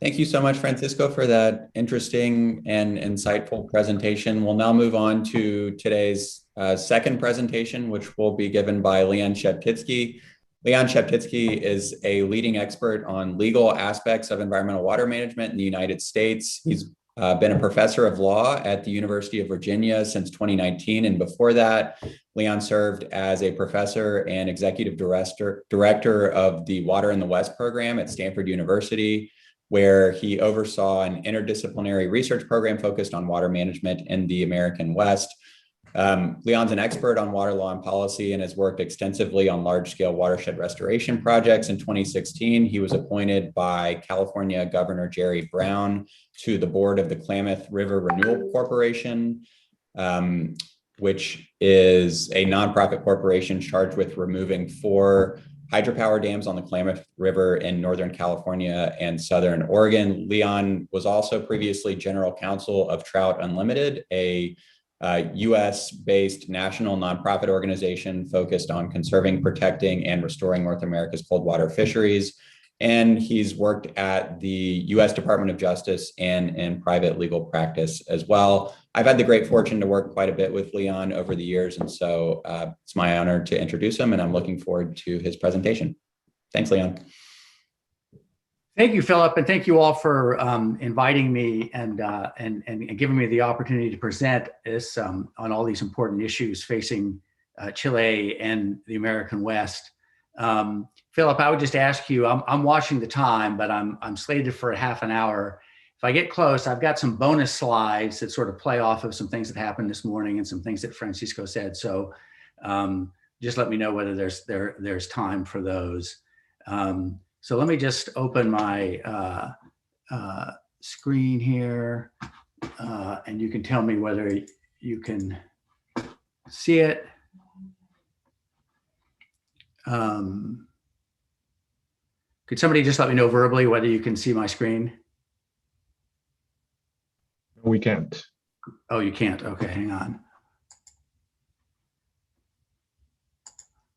Thank you so much, Francisco, for that interesting and insightful presentation. We'll now move on to today's second presentation, which will be given by Leon Sheptitsky. Leon Sheptitsky is a leading expert on legal aspects of environmental water management in the United States. He's been a professor of law at the University of Virginia since 2019. And before that, Leon served as a professor and executive director of the Water in the West program at Stanford University. where he oversaw an interdisciplinary research program focused on water management in the American West. Leon's an expert on water law and policy and has worked extensively on large-scale watershed restoration projects. In 2016, he was appointed by California Governor Jerry Brown to the board of the Klamath River Renewal Corporation, which is a nonprofit corporation charged with removing 4 hydropower dams on the Klamath River in Northern California and Southern Oregon. Leon was also previously general counsel of Trout Unlimited, a US-based national nonprofit organization focused on conserving, protecting, and restoring North America's cold water fisheries. And he's worked at the US Department of Justice and in private legal practice as well. I've had the great fortune to work quite a bit with Leon over the years, and so it's my honor to introduce him, and I'm looking forward to his presentation. Thanks, Leon. Thank you, Philip, and thank you all for inviting me and giving me the opportunity to present this on all these important issues facing Chile and the American West. Philip, I would just ask you, I'm watching the time, but I'm slated for a half an hour. If I get close, I've got some bonus slides that sort of play off of some things that happened this morning and some things that Francisco said. So just let me know whether there's time for those. So let me just open my screen here, and you can tell me whether you can see it. Could somebody just let me know verbally whether you can see my screen? We can't. Oh, you can't. Okay, hang on.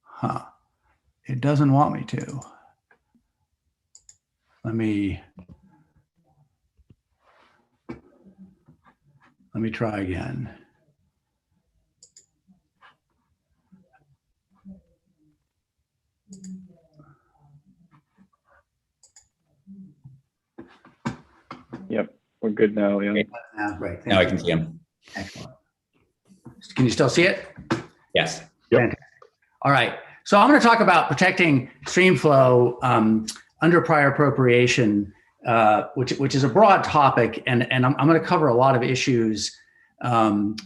Huh. It doesn't want me to. Let me try again. Yep, we're good now, Leon. Right. Now I can see him. Excellent. Can you still see it? Yes. Yep. All right. So I'm going to talk about protecting stream flow under prior appropriation, which is a broad topic, and I'm going to cover a lot of issues, and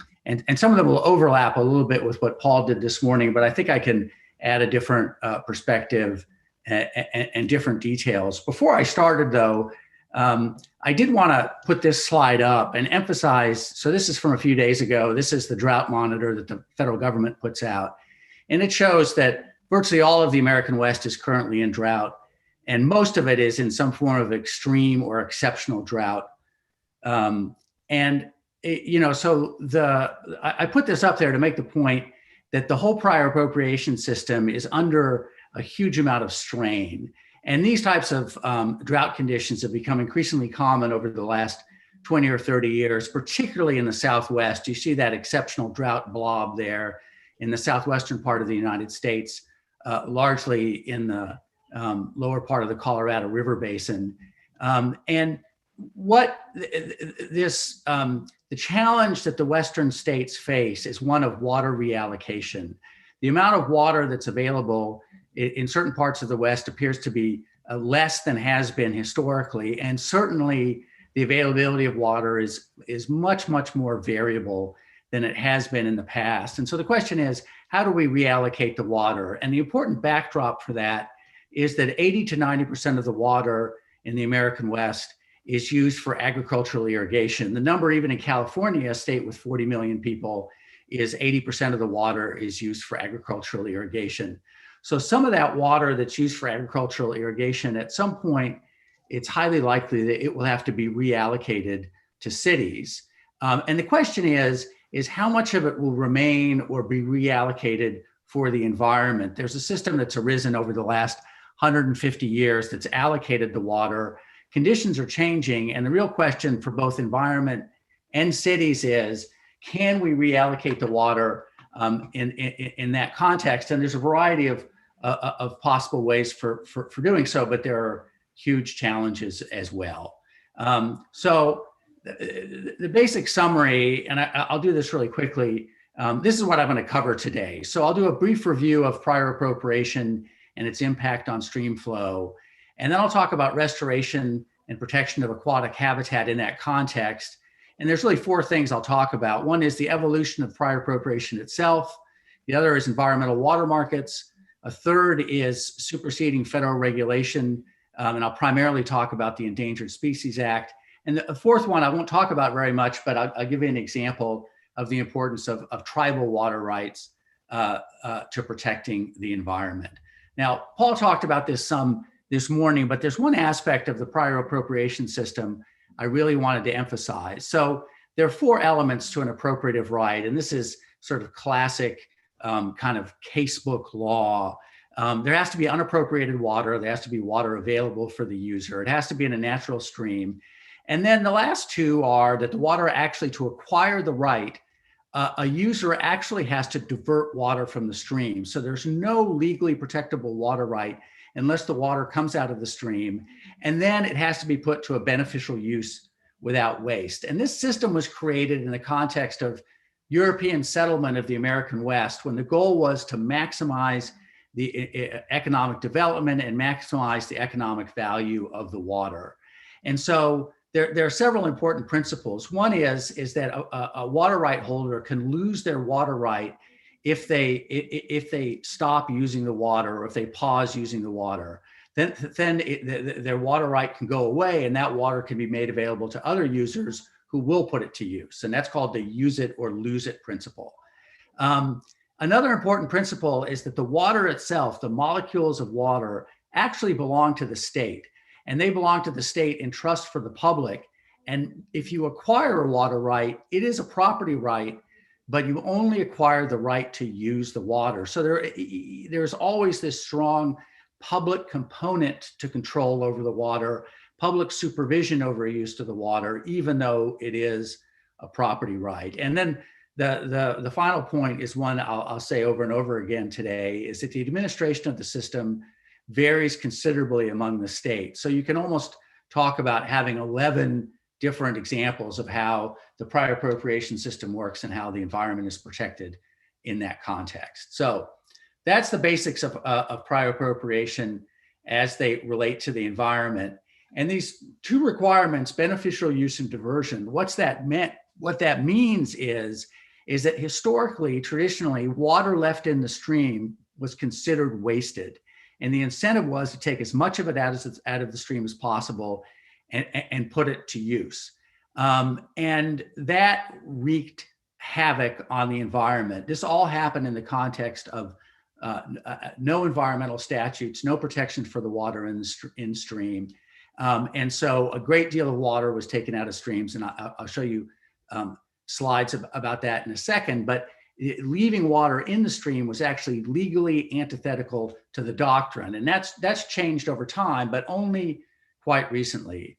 some of them will overlap a little bit with what Paul did this morning, but I think I can add a different perspective and different details. Before I started, though, I did want to put this slide up and emphasize, so this is from a few days ago. This is the Drought Monitor that the federal government puts out, and it shows that virtually all of the American West is currently in drought, and most of it is in some form of extreme or exceptional drought. So I put this up there to make the point that the whole prior appropriation system is under a huge amount of strain. And these types of drought conditions have become increasingly common over the last 20 or 30 years, particularly in the Southwest. You see that exceptional drought blob there in the southwestern part of the United States, largely in the lower part of the Colorado River Basin. And what the challenge that the Western states face is one of water reallocation. The amount of water that's available in certain parts of the West appears to be less than has been historically. And certainly the availability of water is much, much more variable than it has been in the past. And so the question is, how do we reallocate the water? And the important backdrop for that is that 80 to 90% of the water in the American West is used for agricultural irrigation. The number, even in California, a state with 40 million people, is 80% of the water is used for agricultural irrigation. So some of that water that's used for agricultural irrigation, at some point, it's highly likely that it will have to be reallocated to cities. And the question is how much of it will remain or be reallocated for the environment? There's a system that's arisen over the last 150 years that's allocated the water. Conditions are changing, and the real question for both environment and cities is, can we reallocate the water in that context? And there's a variety of possible ways for doing so, but there are huge challenges as well. So the basic summary, and I'll do this really quickly, this is what I'm going to cover today. So I'll do a brief review of prior appropriation and its impact on stream flow. And then I'll talk about restoration and protection of aquatic habitat in that context. And there's really four things I'll talk about. One is the evolution of prior appropriation itself. The other is environmental water markets. A third is superseding federal regulation. And I'll primarily talk about the Endangered Species Act. And the fourth one I won't talk about very much, but I'll give you an example of the importance of tribal water rights to protecting the environment. Now, Paul talked about this some this morning, but there's one aspect of the prior appropriation system I really wanted to emphasize. So there are four elements to an appropriative right, and this is sort of classic kind of casebook law. There has to be unappropriated water. There has to be water available for the user. It has to be in a natural stream. And then the last two are that the water actually, to acquire the right, a user actually has to divert water from the stream. So there's no legally protectable water right unless the water comes out of the stream. And then it has to be put to a beneficial use without waste. And this system was created in the context of European settlement of the American West, when the goal was to maximize the economic development and maximize the economic value of the water. And so there are several important principles. One is that a water right holder can lose their water right if they stop using the water, or if they pause using the water. Then their water right can go away, and that water can be made available to other users who will put it to use. And that's called the use it or lose it principle. Another important principle is that the water itself, the molecules of water, actually belong to the state. And they belong to the state in trust for the public. And if you acquire a water right, it is a property right, but you only acquire the right to use the water. So there's always this strong public component to control over the water, public supervision over use of the water, even though it is a property right. And then the final point is one I'll say over and over again today, is that the administration of the system varies considerably among the states. So you can almost talk about having 11 different examples of how the prior appropriation system works and how the environment is protected in that context. So that's the basics of prior appropriation as they relate to the environment. And these two requirements, beneficial use and diversion, what that means is that historically, traditionally, water left in the stream was considered wasted. And the incentive was to take as much of it out of the stream as possible and put it to use. And that wreaked havoc on the environment. This all happened in the context of no environmental statutes, no protection for the water in stream. And so a great deal of water was taken out of streams. And I'll show you slides about that in a second. But leaving water in the stream was actually legally antithetical to the doctrine. And that's changed over time, but only quite recently.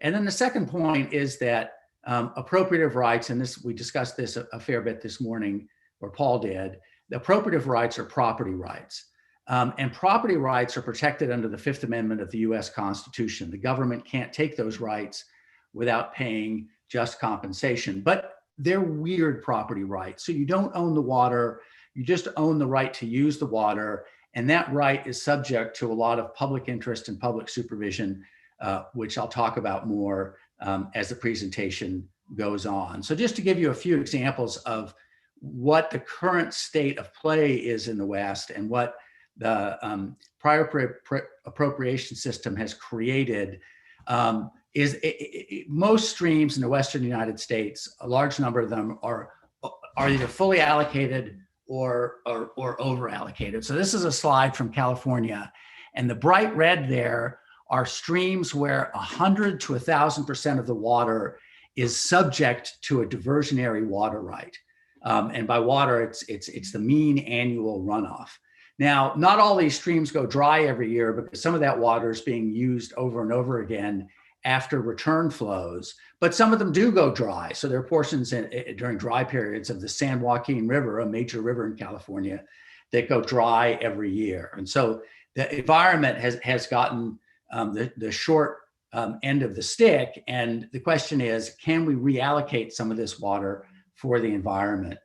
And then the second point is that appropriative rights, and we discussed this a fair bit this morning, or Paul did, the appropriative rights are property rights. And property rights are protected under the Fifth Amendment of the US Constitution. The government can't take those rights without paying just compensation, but they're weird property rights. So you don't own the water, you just own the right to use the water. And that right is subject to a lot of public interest and public supervision, which I'll talk about more as the presentation goes on. So just to give you a few examples of what the current state of play is in the West and what the prior appropriation system has created, most streams in the Western United States, a large number of them are either fully allocated or over allocated. So this is a slide from California, and the bright red there are streams where 100 to 1,000% of the water is subject to a diversionary water right. And by water, it's the mean annual runoff. Now, not all these streams go dry every year because some of that water is being used over and over again after return flows, but some of them do go dry. So there are portions during dry periods of the San Joaquin River, a major river in California, that go dry every year. And so the environment has gotten the short end of the stick. And the question is, can we reallocate some of this water for the environment?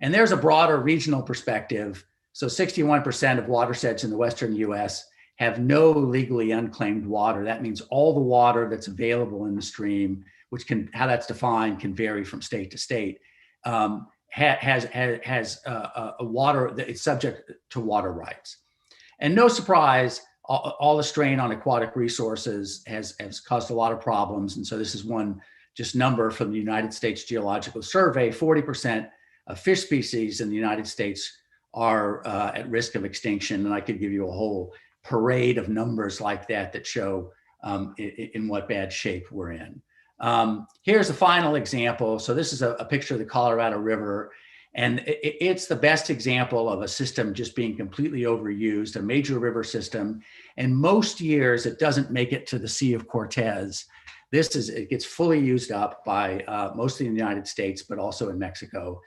And there's a broader regional perspective. So 61% of watersheds in the Western US have no legally unclaimed water. That means all the water that's available in the stream, which can, how that's defined can vary from state to state, has a water that is subject to water rights. And no surprise, all the strain on aquatic resources has caused a lot of problems. And so this is one just number from the United States Geological Survey. 40% of fish species in the United States are at risk of extinction. And I could give you a whole parade of numbers like that that show in what bad shape we're in. Here's a final example. So this is a picture of the Colorado River, and it's the best example of a system just being completely overused, a major river system. And most years it doesn't make it to the Sea of Cortez. It gets fully used up by mostly in the United States, but also in Mexico.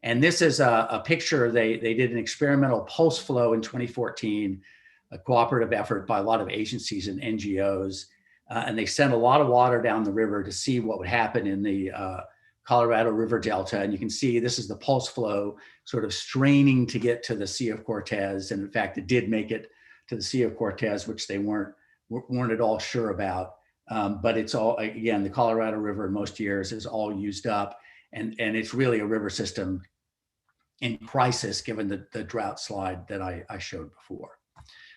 And this is a picture, they did an experimental pulse flow in 2014, a cooperative effort by a lot of agencies and NGOs. And they sent a lot of water down the river to see what would happen in the Colorado River Delta. And you can see this is the pulse flow sort of straining to get to the Sea of Cortez. And in fact, it did make it to the Sea of Cortez, which they weren't at all sure about. But it's all, again, the Colorado River in most years is all used up. And it's really a river system in crisis, given the drought slide that I showed before.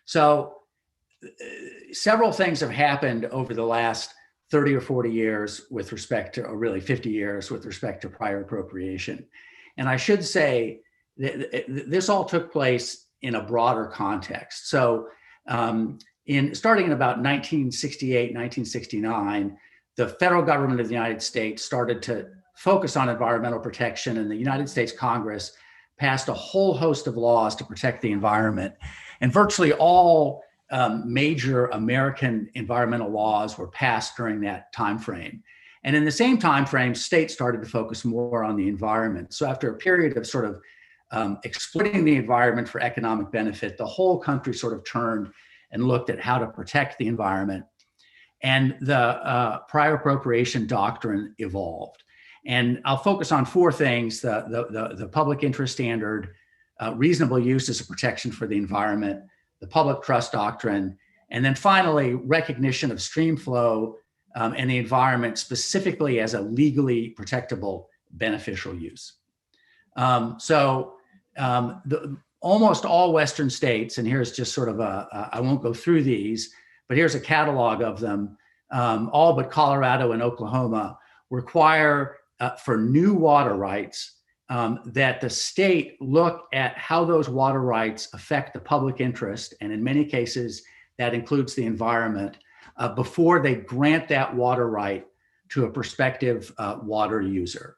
So several things have happened over the last 30 or 40 years with respect to, or really 50 years with respect to prior appropriation. And I should say that this all took place in a broader context. So starting in about 1968, 1969, the federal government of the United States started to focus on environmental protection, and the United States Congress passed a whole host of laws to protect the environment. And virtually all major American environmental laws were passed during that time frame. And in the same time frame, states started to focus more on the environment. So after a period of sort of exploiting the environment for economic benefit, the whole country sort of turned and looked at how to protect the environment. And the prior appropriation doctrine evolved. And I'll focus on four things: the public interest standard, reasonable use as a protection for the environment, the public trust doctrine, and then finally, recognition of stream flow and the environment specifically as a legally protectable beneficial use. Almost all Western states, and here's just sort of I won't go through these, but here's a catalog of them, all but Colorado and Oklahoma require for new water rights that the state look at how those water rights affect the public interest, and in many cases, that includes the environment, before they grant that water right to a prospective water user.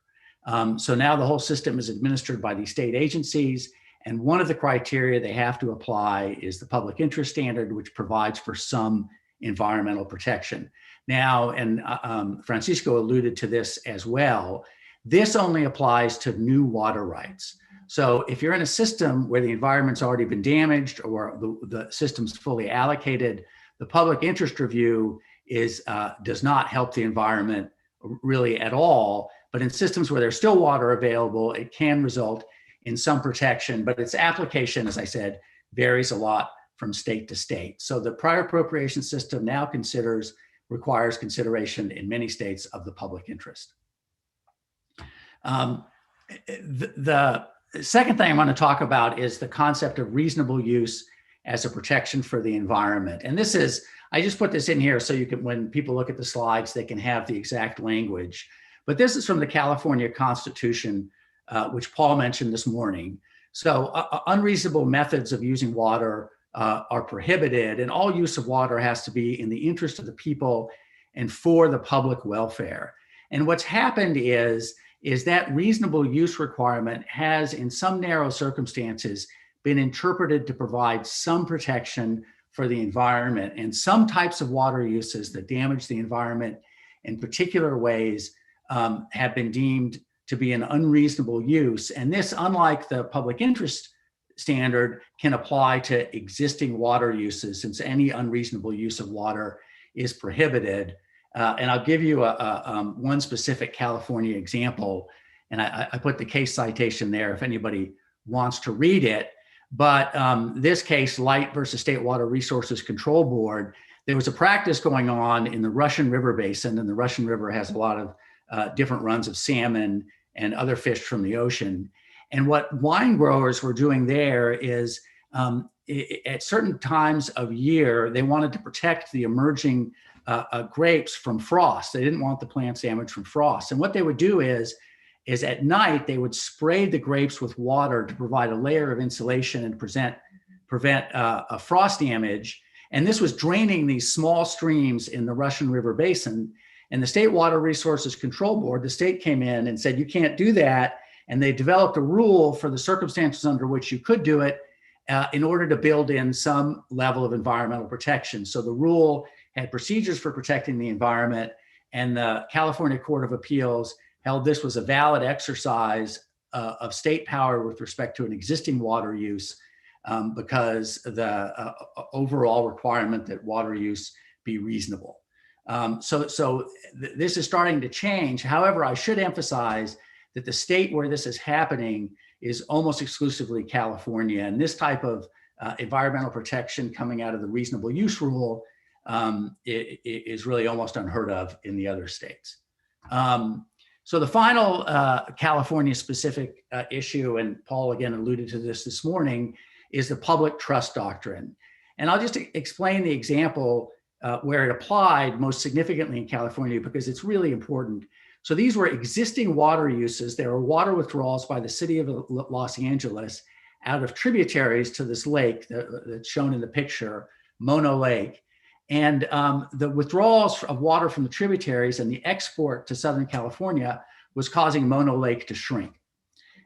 So now the whole system is administered by these state agencies, and one of the criteria they have to apply is the public interest standard, which provides for some environmental protection. Now, and Francisco alluded to this as well, this only applies to new water rights. So if you're in a system where the environment's already been damaged or the system's fully allocated, the public interest review does not help the environment really at all. But in systems where there's still water available, it can result in some protection, but its application, as I said, varies a lot from state to state. So the prior appropriation system now requires consideration in many states of the public interest. The second thing I want to talk about is the concept of reasonable use as a protection for the environment. And this is, I just put this in here so you can, when people look at the slides, they can have the exact language. But this is from the California Constitution, which Paul mentioned this morning. So unreasonable methods of using water are prohibited, and all use of water has to be in the interest of the people and for the public welfare. And what's happened is that reasonable use requirement has, in some narrow circumstances, been interpreted to provide some protection for the environment, and some types of water uses that damage the environment in particular ways have been deemed to be an unreasonable use. And this, unlike the public interest standard, can apply to existing water uses, since any unreasonable use of water is prohibited. And I'll give you one specific California example, and I put the case citation there if anybody wants to read it. But this case, Light versus State Water Resources Control Board, there was a practice going on in the Russian River Basin, and the Russian River has a lot of different runs of salmon and other fish from the ocean. And what wine growers were doing there is at certain times of year, they wanted to protect the emerging grapes from frost. They didn't want the plants damaged from frost. And what they would do is at night, they would spray the grapes with water to provide a layer of insulation and prevent frost damage. And this was draining these small streams in the Russian River Basin. And the State Water Resources Control Board, the state came in and said, you can't do that. And they developed a rule for the circumstances under which you could do it in order to build in some level of environmental protection. So the rule had procedures for protecting the environment, and the California Court of Appeals held this was a valid exercise of state power with respect to an existing water use because the overall requirement that water use be reasonable. So this is starting to change. However, I should emphasize that the state where this is happening is almost exclusively California. And this type of environmental protection coming out of the reasonable use rule is really almost unheard of in the other states. So the final California specific issue, and Paul again alluded to this morning, is the public trust doctrine. And I'll just explain the example where it applied most significantly in California because it's really important. So these were existing water uses. There were water withdrawals by the city of Los Angeles out of tributaries to this lake that's shown in the picture, Mono Lake. And the withdrawals of water from the tributaries and the export to Southern California was causing Mono Lake to shrink.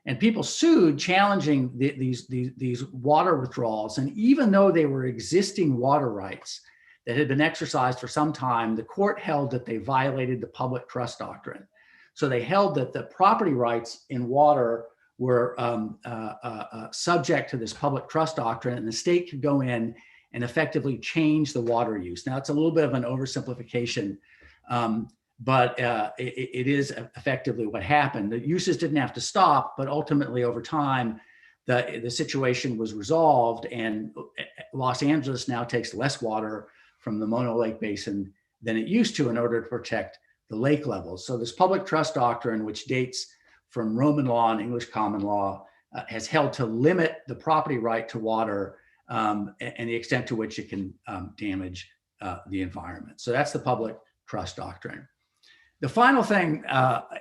And people sued challenging these water withdrawals. And even though they were existing water rights that had been exercised for some time, the court held that they violated the public trust doctrine. So they held that the property rights in water were subject to this public trust doctrine, and the state could go in and effectively change the water use. Now, it's a little bit of an oversimplification, but it is effectively what happened. The uses didn't have to stop, but ultimately over time, the situation was resolved, and Los Angeles now takes less water from the Mono Lake Basin than it used to in order to protect the lake levels. So this public trust doctrine, which dates from Roman law and English common law, has held to limit the property right to water and the extent to which it can damage the environment. So that's the public trust doctrine. The final thing,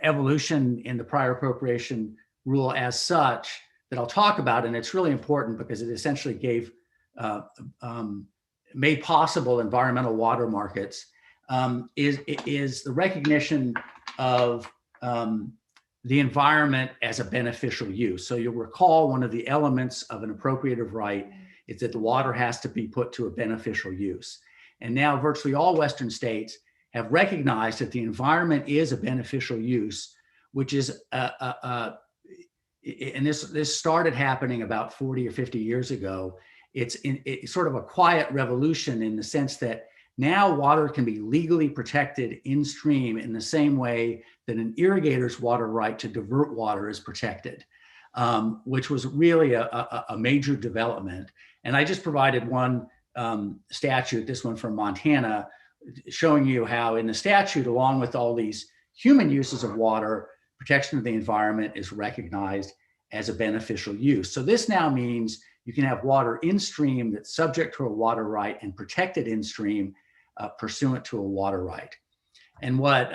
evolution in the prior appropriation rule as such, that I'll talk about, and it's really important because it essentially gave made possible environmental water markets, is the recognition of the environment as a beneficial use. So you'll recall one of the elements of an appropriative right is that the water has to be put to a beneficial use. And now virtually all Western states have recognized that the environment is a beneficial use, which is, and this started happening about 40 or 50 years ago. It's sort of a quiet revolution in the sense that now water can be legally protected in stream in the same way that an irrigator's water right to divert water is protected, which was really a major development. And I just provided one statute, this one from Montana, showing you how in the statute, along with all these human uses of water, protection of the environment is recognized as a beneficial use. So this now means you can have water in stream that's subject to a water right and protected in stream pursuant to a water right. And what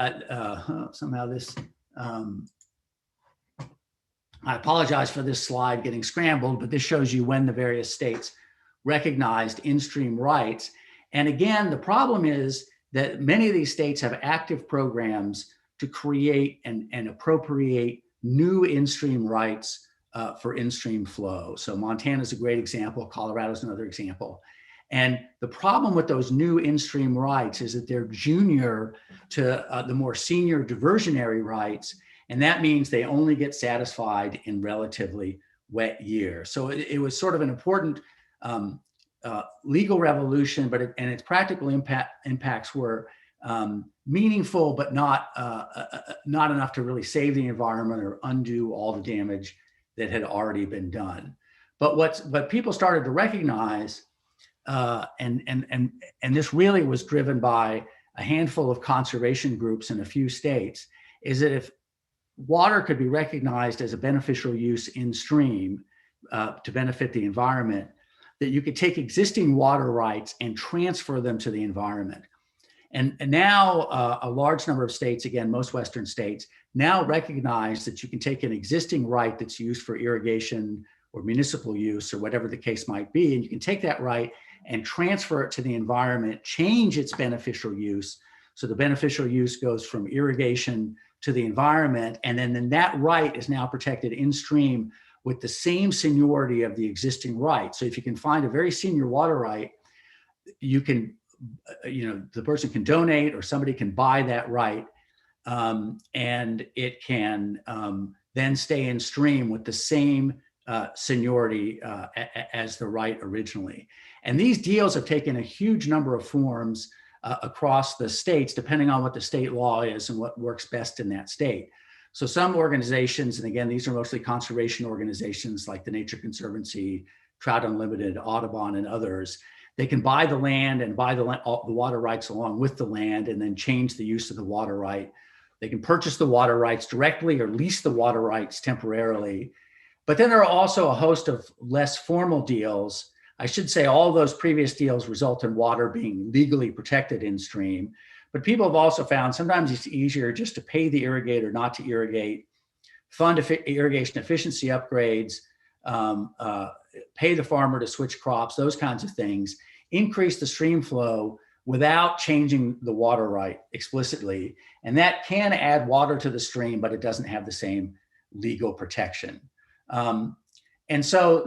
somehow this, I apologize for this slide getting scrambled, but this shows you when the various states recognized in-stream rights. And again, the problem is that many of these states have active programs to create and appropriate new in-stream rights for in-stream flow. So Montana is a great example, Colorado is another example. And the problem with those new in-stream rights is that they're junior to the more senior diversionary rights, and that means they only get satisfied in relatively wet years. So it was sort of an important legal revolution, but its practical impacts were meaningful, but not enough to really save the environment or undo all the damage that had already been done. But what people started to recognize, and this really was driven by a handful of conservation groups in a few states, is that if water could be recognized as a beneficial use in stream to benefit the environment, that you could take existing water rights and transfer them to the environment. And now a large number of states, again, most Western states, now recognize that you can take an existing right that's used for irrigation or municipal use or whatever the case might be, and you can take that right and transfer it to the environment, change its beneficial use. So the beneficial use goes from irrigation to the environment, and then that right is now protected in stream with the same seniority of the existing right. So if you can find a very senior water right, you can, the person can donate or somebody can buy that right, and it can then stay in stream with the same seniority as the right originally. And these deals have taken a huge number of forms across the states, depending on what the state law is and what works best in that state. So some organizations, and again, these are mostly conservation organizations like the Nature Conservancy, Trout Unlimited, Audubon, and others, they can buy the land and buy the water rights along with the land and then change the use of the water right. They can purchase the water rights directly or lease the water rights temporarily. But then there are also a host of less formal deals. I should say all those previous deals result in water being legally protected in stream. But people have also found sometimes it's easier just to pay the irrigator not to irrigate, fund irrigation efficiency upgrades, pay the farmer to switch crops, those kinds of things, increase the stream flow without changing the water right explicitly. And that can add water to the stream, but it doesn't have the same legal protection. And so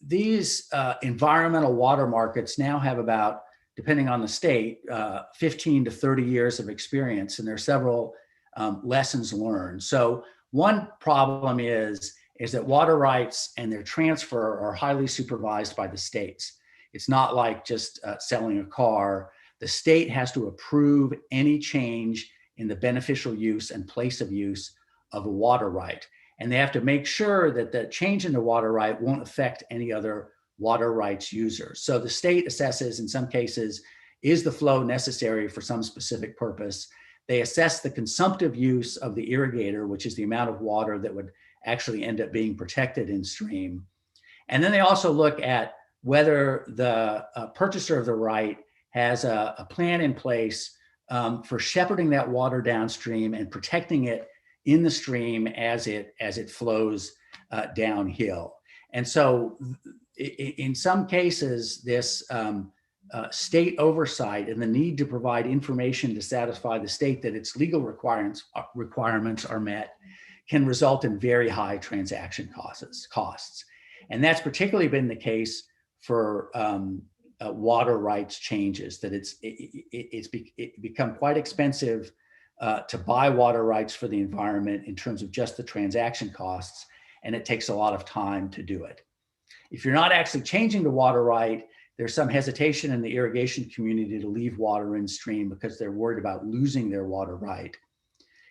these environmental water markets now have about, depending on the state, 15 to 30 years of experience, and there are several lessons learned. So one problem is that water rights and their transfer are highly supervised by the states. It's not like just selling a car. The state has to approve any change in the beneficial use and place of use of a water right. And they have to make sure that the change in the water right won't affect any other water rights users. So the state assesses, in some cases, is the flow necessary for some specific purpose? They assess the consumptive use of the irrigator, which is the amount of water that would actually end up being protected in stream. And then they also look at whether the purchaser of the right has a plan in place for shepherding that water downstream and protecting it in the stream as it flows downhill. And so in some cases, this state oversight and the need to provide information to satisfy the state that its legal requirements are met can result in very high transaction costs. And that's particularly been the case for water rights changes, that it's become quite expensive to buy water rights for the environment in terms of just the transaction costs, and it takes a lot of time to do it. If you're not actually changing the water right, there's some hesitation in the irrigation community to leave water in stream because they're worried about losing their water right.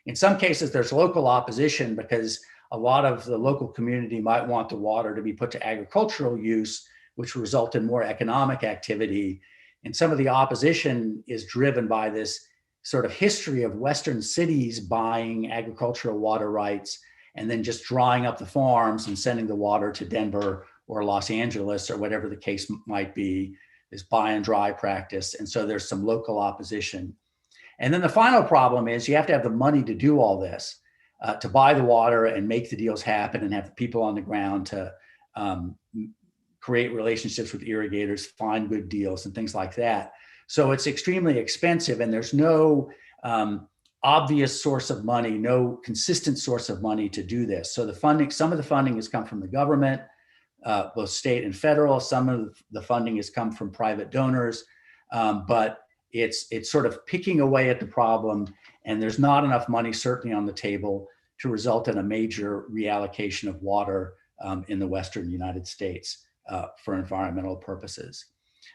In some cases, there's local opposition because a lot of the local community might want the water to be put to agricultural use, which will result in more economic activity. And some of the opposition is driven by this sort of history of Western cities buying agricultural water rights and then just drying up the farms and sending the water to Denver or Los Angeles or whatever the case might be, this buy and dry practice. And so there's some local opposition. And then the final problem is you have to have the money to do all this, to buy the water and make the deals happen and have the people on the ground to create relationships with irrigators, find good deals and things like that. So it's extremely expensive, and there's no obvious source of money, no consistent source of money to do this. So the funding, some of the funding has come from the government, both state and federal. Some of the funding has come from private donors, but it's sort of picking away at the problem, and there's not enough money certainly on the table to result in a major reallocation of water in the Western United States for environmental purposes.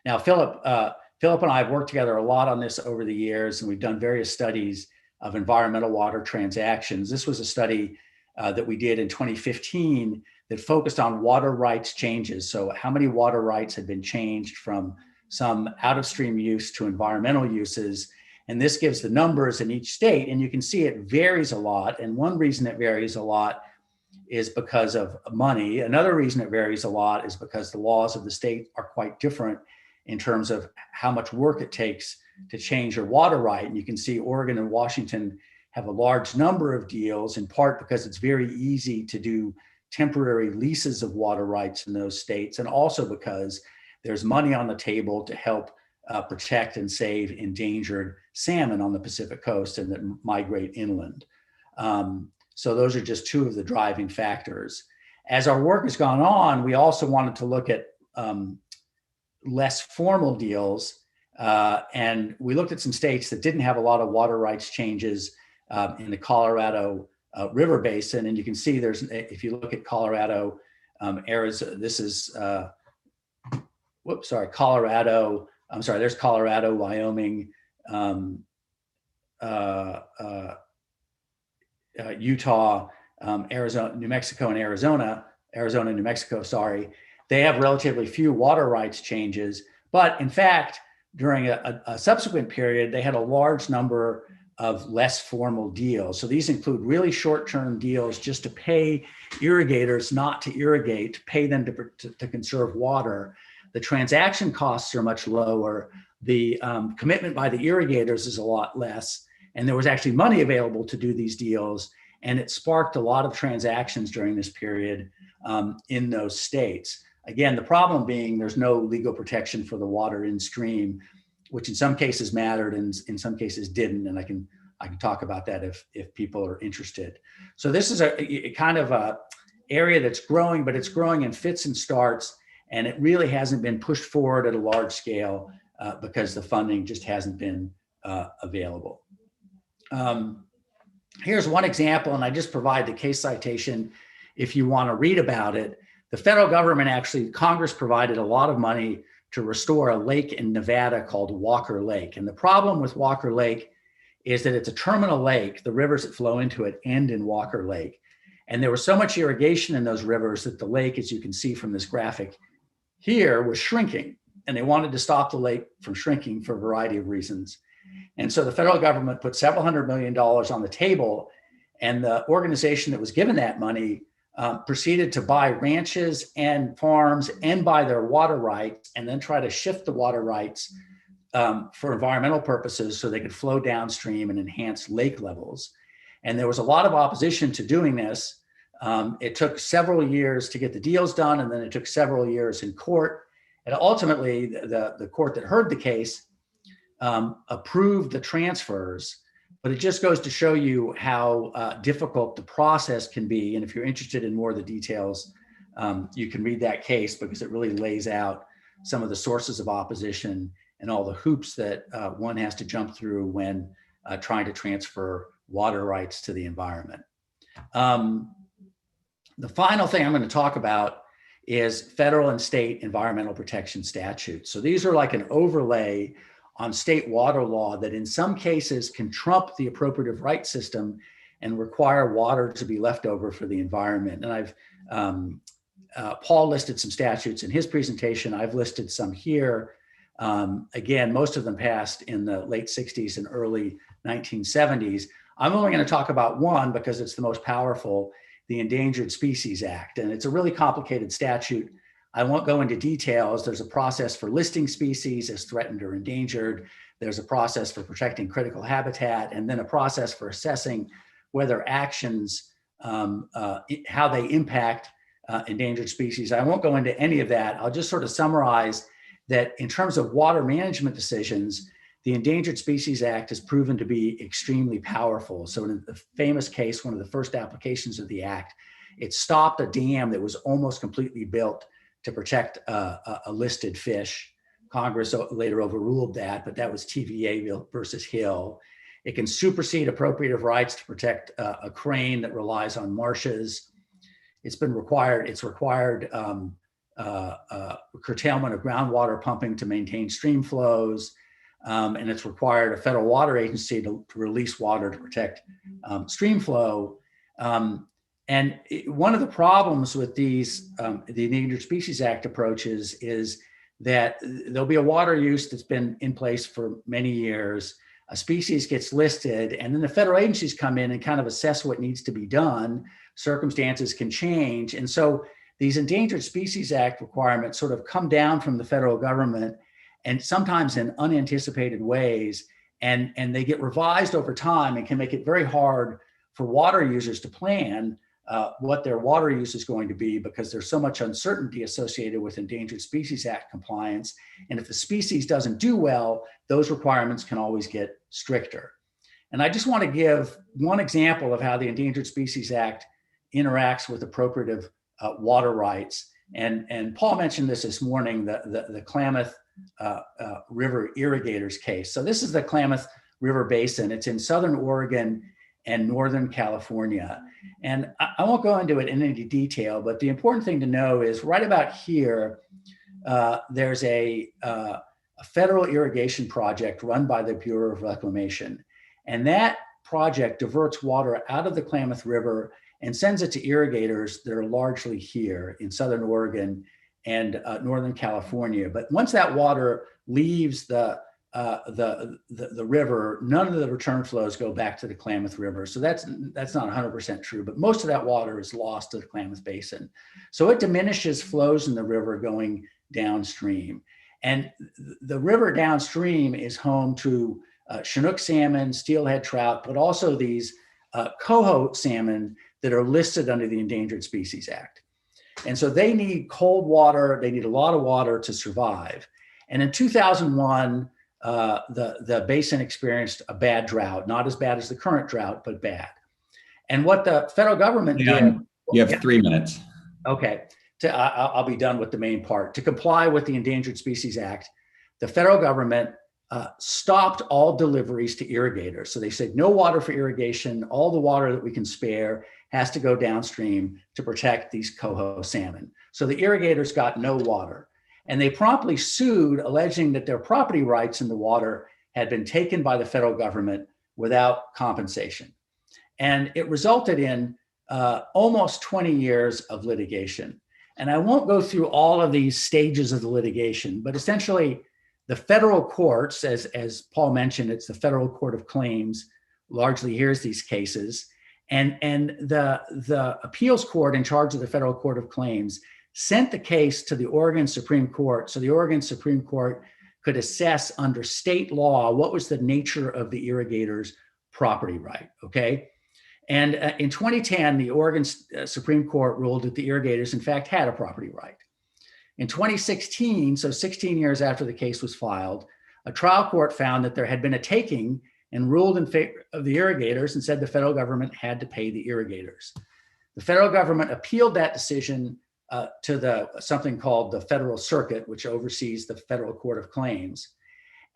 Now, Philip and I have worked together a lot on this over the years, and we've done various studies of environmental water transactions. This was a study that we did in 2015 that focused on water rights changes. So how many water rights had been changed from some out of stream use to environmental uses. And this gives the numbers in each state. And you can see it varies a lot. And one reason it varies a lot is because of money. Another reason it varies a lot is because the laws of the state are quite different in terms of how much work it takes to change your water right. And you can see Oregon and Washington have a large number of deals, in part because it's very easy to do temporary leases of water rights in those states, and also because there's money on the table to help protect and save endangered salmon on the Pacific coast and that migrate inland. So those are just two of the driving factors. As our work has gone on, we also wanted to look at less formal deals. And we looked at some states that didn't have a lot of water rights changes in the Colorado River Basin. And you can see there's, if you look at Colorado, Arizona, this is, Colorado, I'm sorry, there's Colorado, Wyoming, Utah, Arizona, New Mexico, and Arizona, New Mexico, sorry. They have relatively few water rights changes, but in fact, during a subsequent period, they had a large number of less formal deals. So these include really short-term deals just to pay irrigators not to irrigate, to pay them to conserve water. The transaction costs are much lower. The commitment by the irrigators is a lot less. And there was actually money available to do these deals. And it sparked a lot of transactions during this period in those states. Again, the problem being there's no legal protection for the water in stream, which in some cases mattered and in some cases didn't. And I can talk about that if people are interested. So this is a kind of a area that's growing, but it's growing in fits and starts. And it really hasn't been pushed forward at a large scale because the funding just hasn't been available. Here's one example, and I just provide the case citation if you want to read about it. The federal government actually, Congress provided a lot of money to restore a lake in Nevada called Walker Lake. And the problem with Walker Lake is that it's a terminal lake. The rivers that flow into it end in Walker Lake. And there was so much irrigation in those rivers that the lake, as you can see from this graphic here, was shrinking. And they wanted to stop the lake from shrinking for a variety of reasons. And so the federal government put several $100 million on the table, and the organization that was given that money proceeded to buy ranches and farms and buy their water rights, and then try to shift the water rights for environmental purposes so they could flow downstream and enhance lake levels. And there was a lot of opposition to doing this. It took several years to get the deals done, and then it took several years in court. And ultimately, the court that heard the case approved the transfers. But it just goes to show you how difficult the process can be. And if you're interested in more of the details, you can read that case because it really lays out some of the sources of opposition and all the hoops that one has to jump through when trying to transfer water rights to the environment. The final thing I'm going to talk about is federal and state environmental protection statutes. So these are like an overlay on state water law that in some cases can trump the appropriative rights system and require water to be left over for the environment. And Paul listed some statutes in his presentation. I've listed some here. Again, most of them passed in the late 60s and early 1970s. I'm only going to talk about one because it's the most powerful, the Endangered Species Act. And it's a really complicated statute. I won't go into details. There's a process for listing species as threatened or endangered. There's a process for protecting critical habitat, and then a process for assessing whether actions, how they impact endangered species. I won't go into any of that. I'll just sort of summarize that in terms of water management decisions, the Endangered Species Act has proven to be extremely powerful. So in the famous case, one of the first applications of the act, it stopped a dam that was almost completely built to protect a listed fish. Congress later overruled that, but that was TVA versus Hill. It can supersede appropriative rights to protect a crane that relies on marshes. It's required curtailment of groundwater pumping to maintain stream flows. And it's required a federal water agency to release water to protect stream flow. One of the problems with these, the Endangered Species Act approaches is that there'll be a water use that's been in place for many years. A species gets listed, and then the federal agencies come in and kind of assess what needs to be done. Circumstances can change. And so these Endangered Species Act requirements sort of come down from the federal government, and sometimes in unanticipated ways, and they get revised over time and can make it very hard for water users to plan what their water use is going to be, because there's so much uncertainty associated with Endangered Species Act compliance. And if the species doesn't do well, those requirements can always get stricter. And I just want to give one example of how the Endangered Species Act interacts with appropriative water rights. And Paul mentioned this morning, the Klamath River Irrigators case. So this is the Klamath River Basin. It's in Southern Oregon and Northern California. And I won't go into it in any detail, but the important thing to know is right about here, there's a federal irrigation project run by the Bureau of Reclamation. And that project diverts water out of the Klamath River and sends it to irrigators that are largely here in Southern Oregon and Northern California. But once that water leaves the river, none of the return flows go back to the Klamath River. So that's not 100% true, but most of that water is lost to the Klamath Basin. So it diminishes flows in the river going downstream. And the river downstream is home to Chinook salmon, steelhead trout, but also these coho salmon that are listed under the Endangered Species Act. And so they need cold water, they need a lot of water to survive. And in 2001, the basin experienced a bad drought, not as bad as the current drought, but bad. And what the federal government did— You have 3 minutes. Okay, I'll be done with the main part. To comply with the Endangered Species Act, the federal government stopped all deliveries to irrigators. So they said no water for irrigation, all the water that we can spare has to go downstream to protect these coho salmon. So the irrigators got no water. And they promptly sued, alleging that their property rights in the water had been taken by the federal government without compensation. And it resulted in almost 20 years of litigation. And I won't go through all of these stages of the litigation, but essentially the federal courts, as Paul mentioned, it's the Federal Court of Claims, largely hears these cases. And the appeals court in charge of the Federal Court of Claims sent the case to the Oregon Supreme Court, so the Oregon Supreme Court could assess under state law what was the nature of the irrigator's property right, okay? And in 2010, the Oregon Supreme Court ruled that the irrigators, in fact, had a property right. In 2016, so 16 years after the case was filed, a trial court found that there had been a taking and ruled in favor of the irrigators and said the federal government had to pay the irrigators. The federal government appealed that decision to something called the Federal Circuit, which oversees the Federal Court of Claims.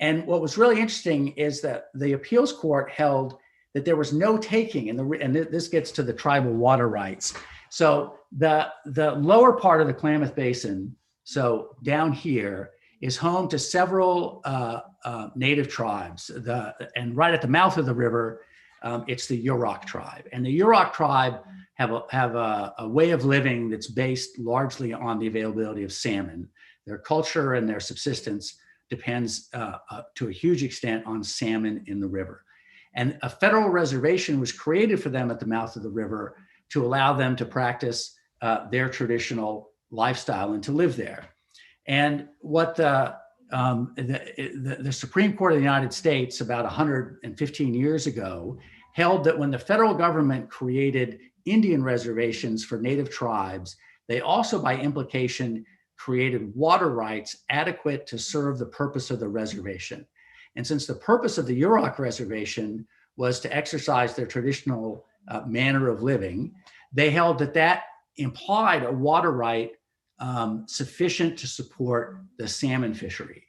And what was really interesting is that the appeals court held that there was no taking, and this gets to the tribal water rights. So the lower part of the Klamath Basin, so down here, is home to several native tribes. And right at the mouth of the river, it's the Yurok Tribe. And the Yurok Tribe have a way of living that's based largely on the availability of salmon. Their culture and their subsistence depends to a huge extent on salmon in the river. And a federal reservation was created for them at the mouth of the river to allow them to practice their traditional lifestyle and to live there. And what the Supreme Court of the United States about 115 years ago held that when the federal government created Indian reservations for native tribes, they also by implication created water rights adequate to serve the purpose of the reservation. And since the purpose of the Yurok reservation was to exercise their traditional manner of living, they held that that implied a water right sufficient to support the salmon fishery.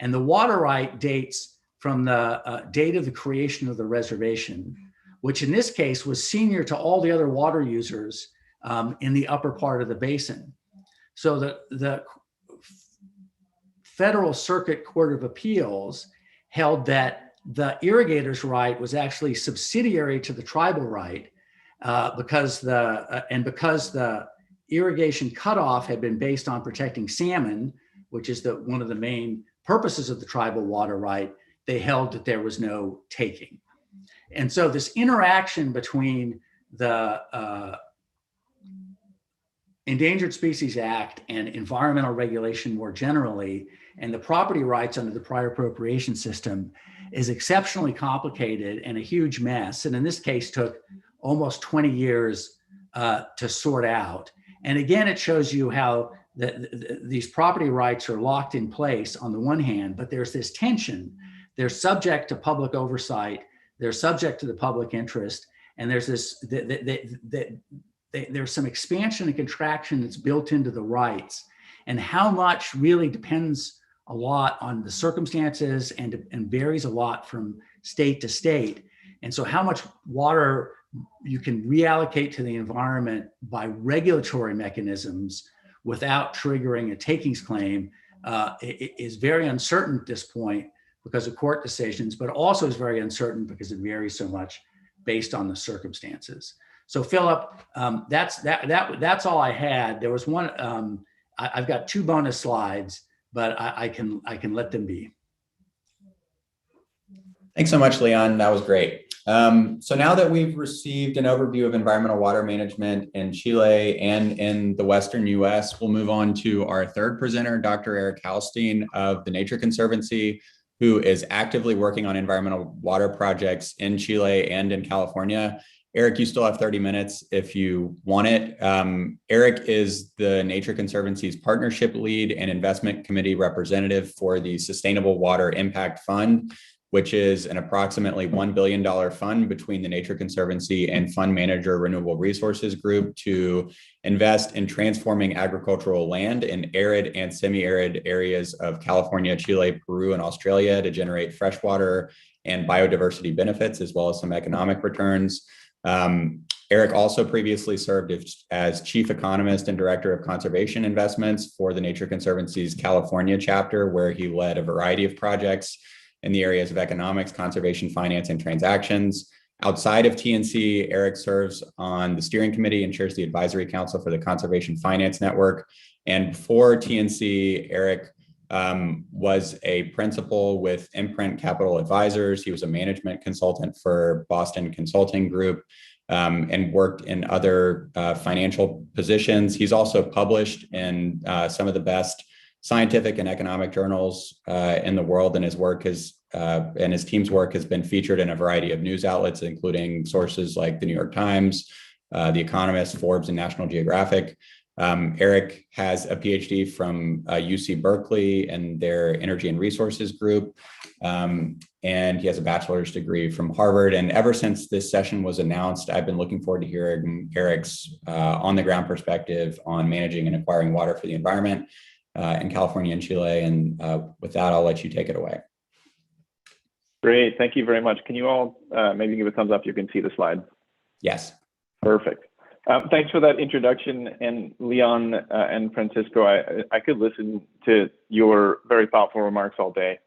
And the water right dates from the date of the creation of the reservation, which in this case was senior to all the other water users in the upper part of the basin. So the Federal Circuit Court of Appeals held that the irrigator's right was actually subsidiary to the tribal right, because the irrigation cutoff had been based on protecting salmon, which is one of the main purposes of the tribal water right, they held that there was no taking. And so this interaction between the Endangered Species Act and environmental regulation more generally, and the property rights under the prior appropriation system is exceptionally complicated and a huge mess. And in this case took almost 20 years to sort out. And again, it shows you how these property rights are locked in place on the one hand, but there's this tension. They're subject to public oversight. They're subject to the public interest. And there's there's some expansion and contraction that's built into the rights, and how much really depends a lot on the circumstances and varies a lot from state to state. And so how much water you can reallocate to the environment by regulatory mechanisms without triggering a takings claim is very uncertain at this point because of court decisions, but also is very uncertain because it varies so much based on the circumstances. So Philip, that's all I had. There was one, I've got 2 bonus slides, but I can let them be. Thanks so much, Leon. That was great. So now that we've received an overview of environmental water management in Chile and in the Western US, we'll move on to our third presenter, Dr. Eric Halstein of the Nature Conservancy, who is actively working on environmental water projects in Chile and in California. Eric, you still have 30 minutes if you want it. Eric is the Nature Conservancy's partnership lead and investment committee representative for the Sustainable Water Impact Fund, which is an approximately $1 billion fund between the Nature Conservancy and fund manager Renewable Resources Group to invest in transforming agricultural land in arid and semi-arid areas of California, Chile, Peru, and Australia to generate freshwater and biodiversity benefits, as well as some economic returns. Eric also previously served as chief economist and director of conservation investments for the Nature Conservancy's California chapter, where he led a variety of projects in the areas of economics, conservation, finance, and transactions. Outside of TNC, Eric serves on the steering committee and chairs the advisory council for the Conservation Finance Network. And before TNC, Eric was a principal with Imprint Capital Advisors. He was a management consultant for Boston Consulting Group and worked in other financial positions. He's also published in some of the best scientific and economic journals in the world, and his work and his team's work has been featured in a variety of news outlets, including sources like the New York Times, The Economist, Forbes, and National Geographic. Eric has a PhD from UC Berkeley and their Energy and Resources group, and he has a bachelor's degree from Harvard. And ever since this session was announced, I've been looking forward to hearing Eric's on-the-ground perspective on managing and acquiring water for the environment in California and Chile. And with that, I'll let you take it away. Great, thank you very much. Can you all maybe give a thumbs up? You can see the slide. Yes. Perfect. Thanks for that introduction. And Leon and Francisco, I could listen to your very thoughtful remarks all day,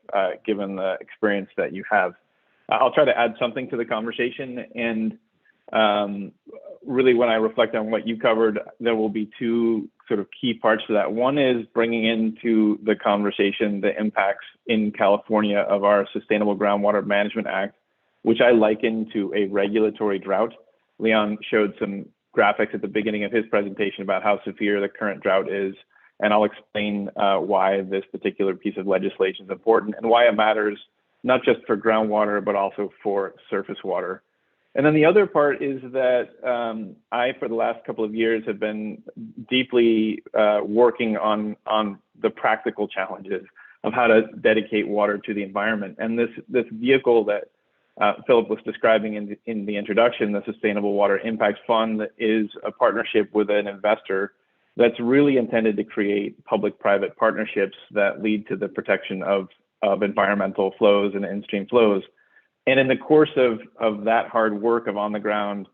given the experience that you have. I'll try to add something to the conversation. And really, when I reflect on what you covered, there will be 2 sort of key parts to that. One is bringing into the conversation the impacts in California of our Sustainable Groundwater Management Act, which I liken to a regulatory drought. Leon showed some graphics at the beginning of his presentation about how severe the current drought is, and I'll explain why this particular piece of legislation is important and why it matters, not just for groundwater, but also for surface water. And then the other part is that I, for the last couple of years, have been deeply working on the practical challenges of how to dedicate water to the environment. And this vehicle that Philip was describing in the introduction, the Sustainable Water Impact Fund, is a partnership with an investor that's really intended to create public-private partnerships that lead to the protection of environmental flows and in-stream flows. And in the course of that hard work of on the ground,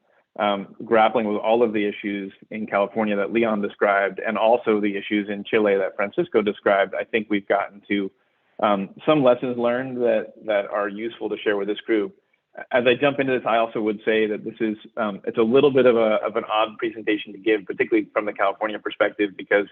grappling with all of the issues in California that Leon described, and also the issues in Chile that Francisco described, I think we've gotten to some lessons learned that are useful to share with this group. as I jump into this, I also would say that this is, it's a little bit of an odd presentation to give, particularly from the California perspective, because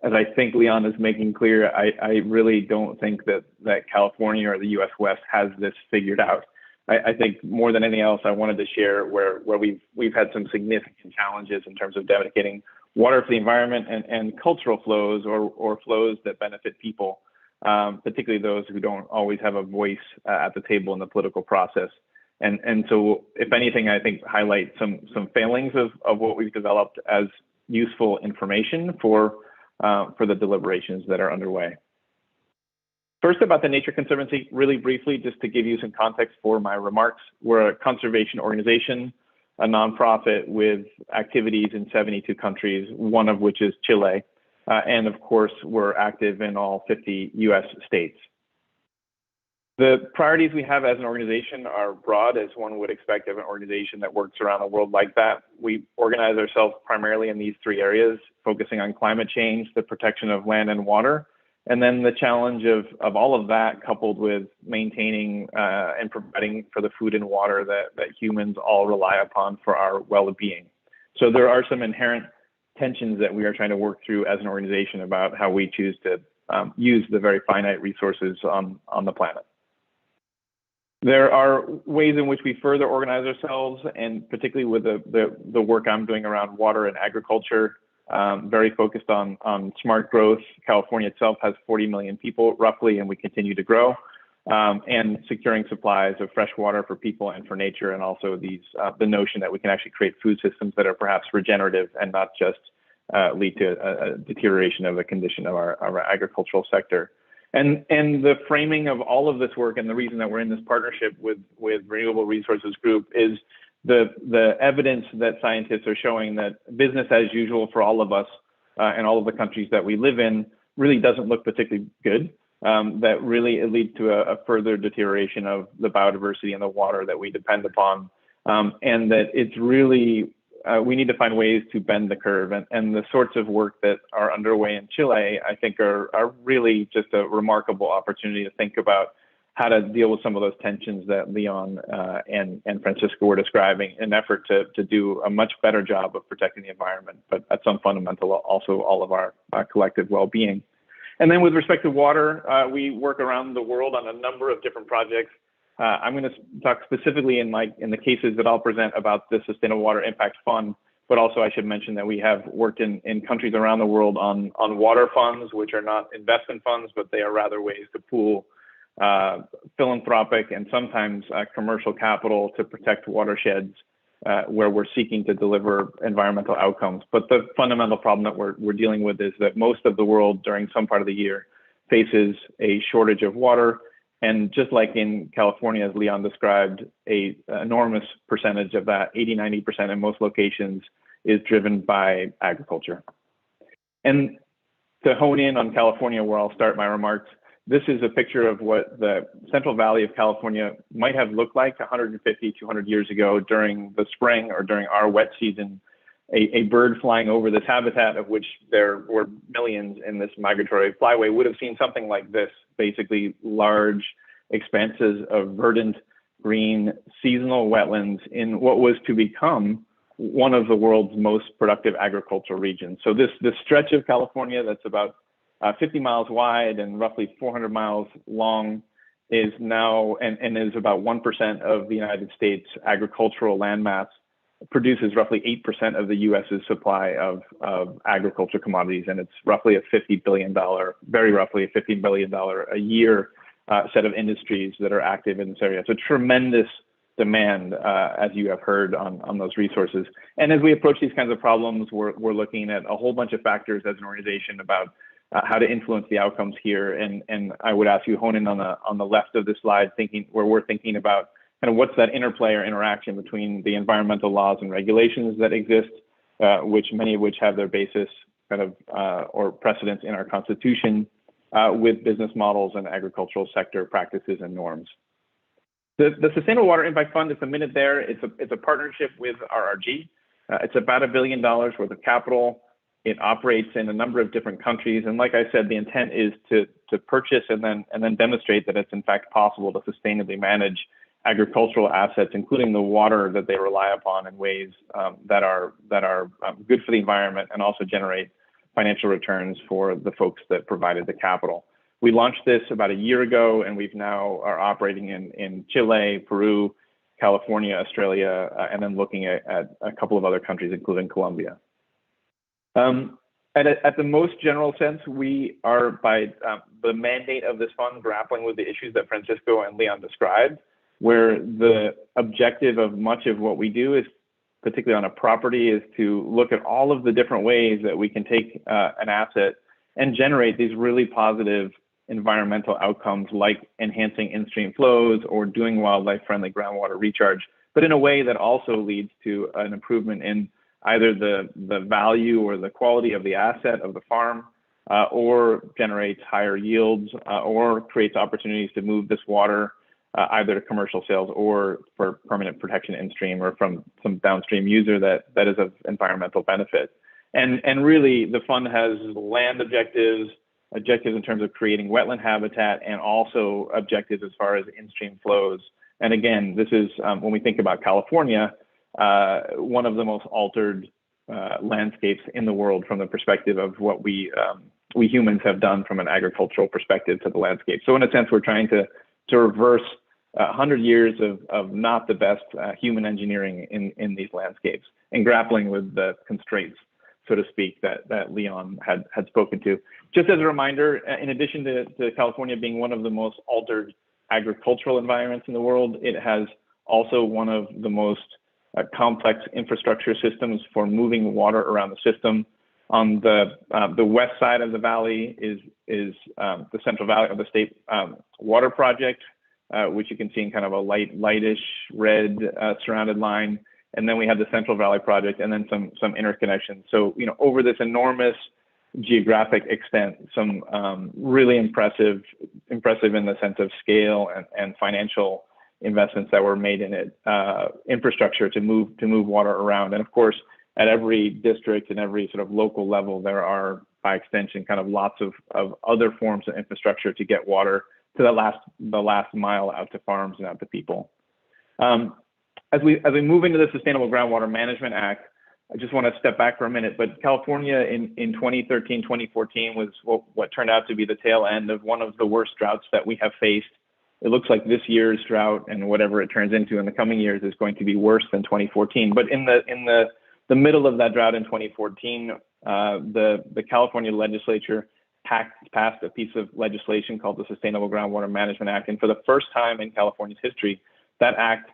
as I think Leon is making clear, I really don't think that California or the US West has this figured out. I think more than anything else, I wanted to share where we've had some significant challenges in terms of dedicating water for the environment and cultural flows or flows that benefit people, particularly those who don't always have a voice at the table in the political process. And so, if anything, I think highlight some failings of what we've developed as useful information for the deliberations that are underway. First, about the Nature Conservancy, really briefly, just to give you some context for my remarks. We're a conservation organization, a nonprofit with activities in 72 countries, one of which is Chile. And of course, we're active in all 50 US states. The priorities we have as an organization are broad, as one would expect of an organization that works around the world like that. We organize ourselves primarily in these three areas, focusing on climate change, the protection of land and water, and then the challenge of all of that coupled with maintaining and providing for the food and water that humans all rely upon for our well-being. So there are some inherent tensions that we are trying to work through as an organization about how we choose to use the very finite resources on the planet. There are ways in which we further organize ourselves, and particularly with the work I'm doing around water and agriculture, very focused on smart growth. California itself has 40 million people roughly, and we continue to grow, and securing supplies of fresh water for people and for nature, and also the notion that we can actually create food systems that are perhaps regenerative and not just lead to a deterioration of the condition of our agricultural sector. And the framing of all of this work, and the reason that we're in this partnership with Renewable Resources Group, is the evidence that scientists are showing that business as usual for all of us and all of the countries that we live in really doesn't look particularly good. That really it leads to a further deterioration of the biodiversity and the water that we depend upon, and that it's really we need to find ways to bend the curve, and the sorts of work that are underway in Chile, I think, are really just a remarkable opportunity to think about how to deal with some of those tensions that Leon and Francisco were describing in an effort to do a much better job of protecting the environment, but at some fundamental also all of our collective well-being. And then with respect to water, we work around the world on a number of different projects. I'm going to talk specifically in the cases that I'll present about the Sustainable Water Impact Fund, but also I should mention that we have worked in countries around the world on water funds, which are not investment funds, but they are rather ways to pool philanthropic and sometimes commercial capital to protect watersheds where we're seeking to deliver environmental outcomes. But the fundamental problem that we're dealing with is that most of the world during some part of the year faces a shortage of water. And just like in California, as Leon described, an enormous percentage of that, 80–90% in most locations, is driven by agriculture. And to hone in on California, where I'll start my remarks, this is a picture of what the Central Valley of California might have looked like 150, 200 years ago during the spring or during our wet season. A bird flying over this habitat, of which there were millions in this migratory flyway, would have seen something like this, basically large expanses of verdant, green, seasonal wetlands in what was to become one of the world's most productive agricultural regions. So this stretch of California that's about 50 miles wide and roughly 400 miles long is now, and is about 1% of the United States agricultural landmass, produces roughly 8% of the US's supply of agriculture commodities. And it's roughly a $50 billion, very roughly a $50 billion a year set of industries that are active in this area. So tremendous demand, as you have heard, on those resources. And as we approach these kinds of problems, we're looking at a whole bunch of factors as an organization about how to influence the outcomes here. And I would ask you hone in on the left of the slide, where we're thinking about kind of what's that interplay or interaction between the environmental laws and regulations that exist, many of which have their basis kind of or precedence in our Constitution, with business models and agricultural sector practices and norms. The Sustainable Water Impact Fund is a minute there. It's a partnership with RRG. It's about $1 billion worth of capital. It operates in a number of different countries, and like I said, the intent is to purchase and then demonstrate that it's in fact possible to sustainably manage agricultural assets, including the water that they rely upon, in ways that are good for the environment and also generate financial returns for the folks that provided the capital. We launched this about a year ago, and we've now are operating in Chile, Peru, California, Australia, and then looking at a couple of other countries, including Colombia. At the most general sense, we are, by the mandate of this fund, grappling with the issues that Francisco and Leon described, where the objective of much of what we do is, particularly on a property, is to look at all of the different ways that we can take an asset and generate these really positive environmental outcomes, like enhancing in-stream flows or doing wildlife-friendly groundwater recharge, but in a way that also leads to an improvement in either the value or the quality of the asset of the farm, or generates higher yields, or creates opportunities to move this water either to commercial sales or for permanent protection in stream or from some downstream user that is of environmental benefit. And really, the fund has land objectives in terms of creating wetland habitat, and also objectives as far as in-stream flows. And again, this is, when we think about California, one of the most altered landscapes in the world from the perspective of what we humans have done from an agricultural perspective to the landscape. So in a sense, we're trying to reverse 100 years of not the best human engineering in these landscapes, and grappling with the constraints, so to speak, that Leon had spoken to. Just as a reminder, in addition to California being one of the most altered agricultural environments in the world, it has also one of the most complex infrastructure systems for moving water around the system. On the west side of the valley is the Central Valley of the State Water Project, which you can see in kind of a lightish red surrounded line. And then we have the Central Valley Project, and then some interconnections. So, over this enormous geographic extent, some really impressive in the sense of scale and financial investments that were made in it, infrastructure to move water around. And of course, at every district and every sort of local level, there are, by extension, kind of lots of other forms of infrastructure to get water to the last mile out to farms and out to people. As we move into the Sustainable Groundwater Management Act, I just want to step back for a minute, but California in 2013, 2014 was what turned out to be the tail end of one of the worst droughts that we have faced. It looks like this year's drought, and whatever it turns into in the coming years, is going to be worse than 2014. But in the middle of that drought in 2014, the California legislature passed a piece of legislation called the Sustainable Groundwater Management Act. And for the first time in California's history, that act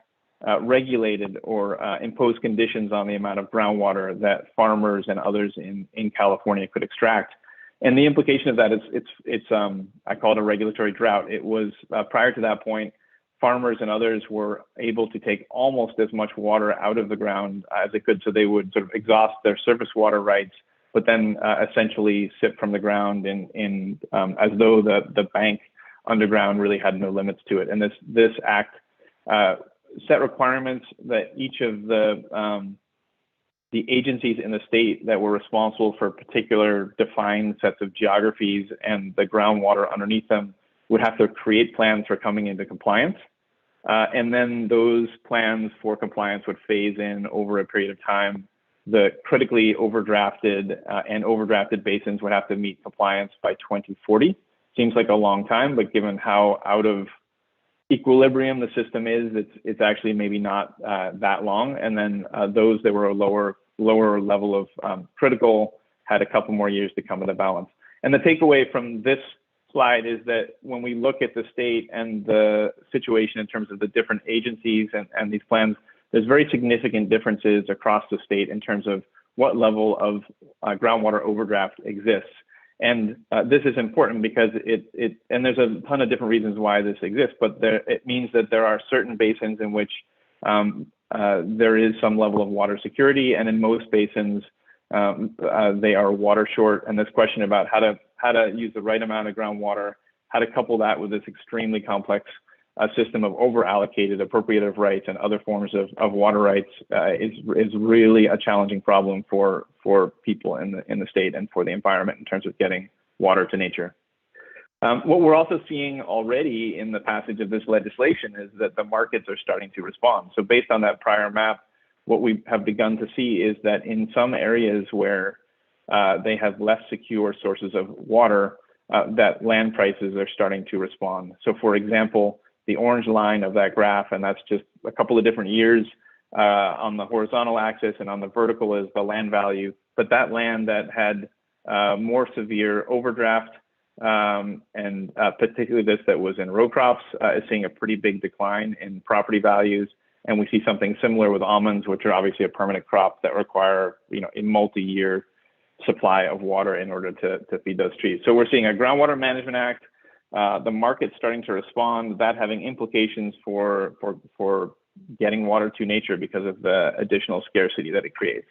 regulated or imposed conditions on the amount of groundwater that farmers and others in California could extract. And the implication of that is it's I call it a regulatory drought. It was prior to that point, farmers and others were able to take almost as much water out of the ground as they could, so they would sort of exhaust their surface water rights, but then essentially sip from the ground in as though the bank underground really had no limits to it. And this act set requirements that each of the agencies in the state that were responsible for particular defined sets of geographies and the groundwater underneath them would have to create plans for coming into compliance. And then those plans for compliance would phase in over a period of time. The critically overdrafted and overdrafted basins would have to meet compliance by 2040. Seems like a long time, but given how out of equilibrium the system is, it's actually maybe not that long. And then those that were a lower level of critical had a couple more years to come into balance. And the takeaway from this slide is that when we look at the state and the situation in terms of the different agencies and these plans, there's very significant differences across the state in terms of what level of groundwater overdraft exists. And this is important because and there's a ton of different reasons why this exists, but it means that there are certain basins in which there is some level of water security, and in most basins, they are water short. And this question about how to use the right amount of groundwater, how to couple that with this extremely complex system of over-allocated appropriative rights and other forms of water rights is really a challenging problem for people in the state and for the environment in terms of getting water to nature. What we're also seeing already in the passage of this legislation is that the markets are starting to respond. So based on that prior map, what we have begun to see is that in some areas where they have less secure sources of water, that land prices are starting to respond. So for example, the orange line of that graph, and that's just a couple of different years on the horizontal axis, and on the vertical is the land value. But that land that had more severe overdraft, and particularly this that was in row crops, is seeing a pretty big decline in property values. And we see something similar with almonds, which are obviously a permanent crop that require, a multi-year supply of water in order to feed those trees. So we're seeing a Groundwater Management Act, the market starting to respond, that having implications for getting water to nature because of the additional scarcity that it creates.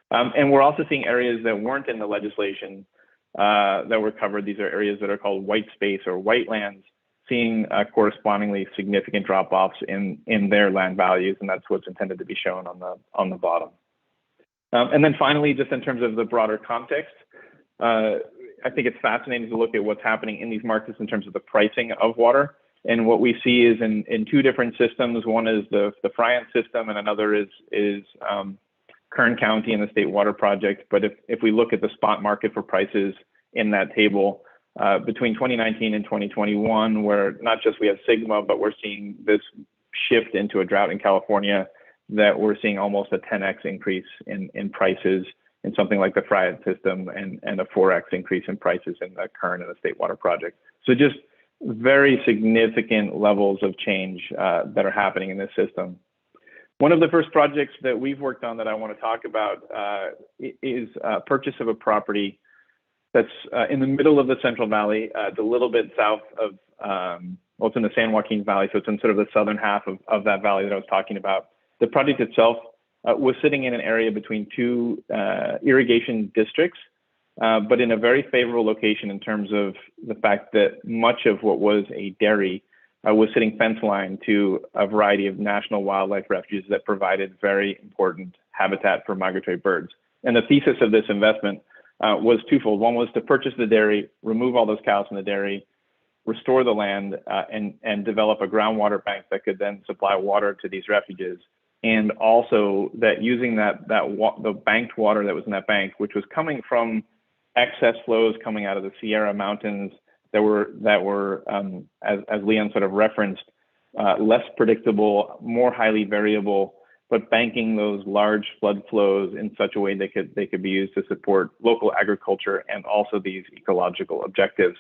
And we're also seeing areas that weren't in the legislation that were covered. These are areas that are called white space or white lands, seeing correspondingly significant drop-offs in their land values, and that's what's intended to be shown on the bottom. And then finally, just in terms of the broader context, I think it's fascinating to look at what's happening in these markets in terms of the pricing of water. And what we see is in two different systems. One is the Friant system, and another is Kern County and the State Water Project. But if we look at the spot market for prices in that table, between 2019 and 2021, where not just we have Sigma, but we're seeing this shift into a drought in California, that we're seeing almost a 10x increase in prices in something like the Friant system, and a 4x increase in prices in the Kern and the State Water Project. So just very significant levels of change that are happening in this system. One of the first projects that we've worked on that I want to talk about is purchase of a property that's in the middle of the Central Valley. It's a little bit south of, well, it's in the San Joaquin Valley, so it's in sort of the southern half of that valley that I was talking about. The project itself was sitting in an area between two irrigation districts, but in a very favorable location in terms of the fact that much of what was a dairy was sitting fence line to a variety of national wildlife refuges that provided very important habitat for migratory birds. And the thesis of this investment was twofold. One was to purchase the dairy, remove all those cows from the dairy, restore the land, and develop a groundwater bank that could then supply water to these refuges. And also that using the banked water that was in that bank, which was coming from excess flows coming out of the Sierra Mountains that were as Leon sort of referenced, less predictable, more highly variable, but banking those large flood flows in such a way they could be used to support local agriculture and also these ecological objectives.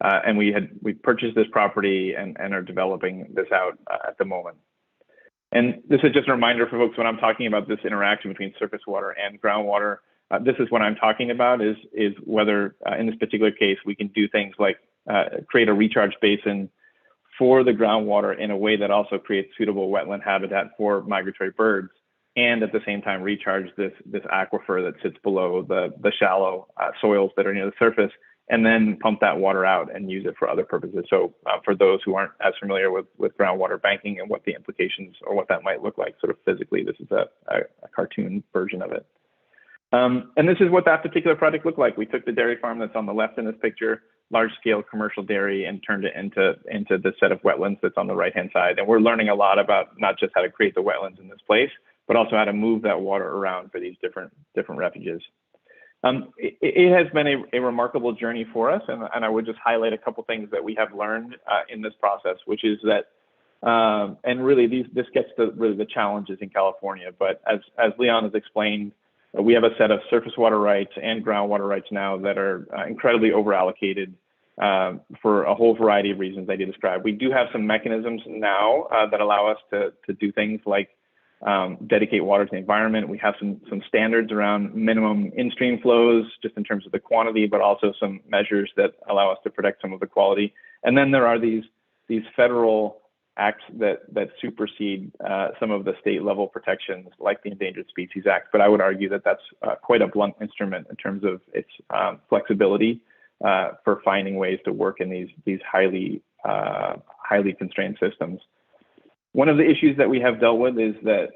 And we purchased this property and are developing this out at the moment. And this is just a reminder for folks when I'm talking about this interaction between surface water and groundwater. This is what I'm talking about is whether in this particular case we can do things like create a recharge basin for the groundwater in a way that also creates suitable wetland habitat for migratory birds, and at the same time recharge this aquifer that sits below the shallow soils that are near the surface, and then pump that water out and use it for other purposes. So for those who aren't as familiar with groundwater banking and what the implications or what that might look like sort of physically, this is a cartoon version of it. And this is what that particular project looked like. We took the dairy farm that's on the left in this picture, large scale commercial dairy, and turned it into the set of wetlands that's on the right hand side. And we're learning a lot about not just how to create the wetlands in this place, but also how to move that water around for these different refuges. It has been a remarkable journey for us, and I would just highlight a couple things that we have learned in this process, which is that, and really this gets to really the challenges in California, but as Leon has explained, we have a set of surface water rights and groundwater rights now that are incredibly overallocated for a whole variety of reasons I did describe. We do have some mechanisms now that allow us to do things like dedicate water to the environment. We have some standards around minimum in-stream flows, just in terms of the quantity, but also some measures that allow us to protect some of the quality. And then there are these federal acts that supersede some of the state level protections, like the Endangered Species Act. But I would argue that that's quite a blunt instrument in terms of its flexibility for finding ways to work in these highly constrained systems. One of the issues that we have dealt with is that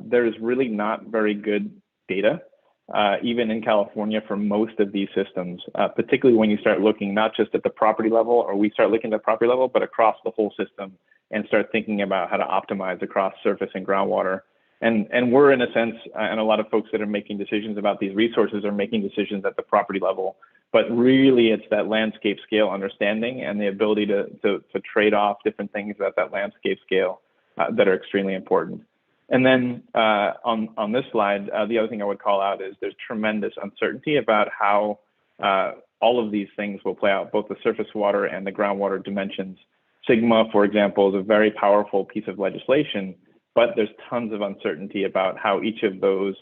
there's really not very good data even in California for most of these systems, particularly when you start looking not just at the property level, or we start looking at the property level, but across the whole system and start thinking about how to optimize across surface and groundwater. And we're in a sense, and a lot of folks that are making decisions about these resources are making decisions at the property level, but really it's that landscape scale understanding and the ability to trade off different things at that landscape scale that are extremely important. And then on this slide, the other thing I would call out is there's tremendous uncertainty about how all of these things will play out, both the surface water and the groundwater dimensions. SGMA, for example, is a very powerful piece of legislation, but there's tons of uncertainty about how each of those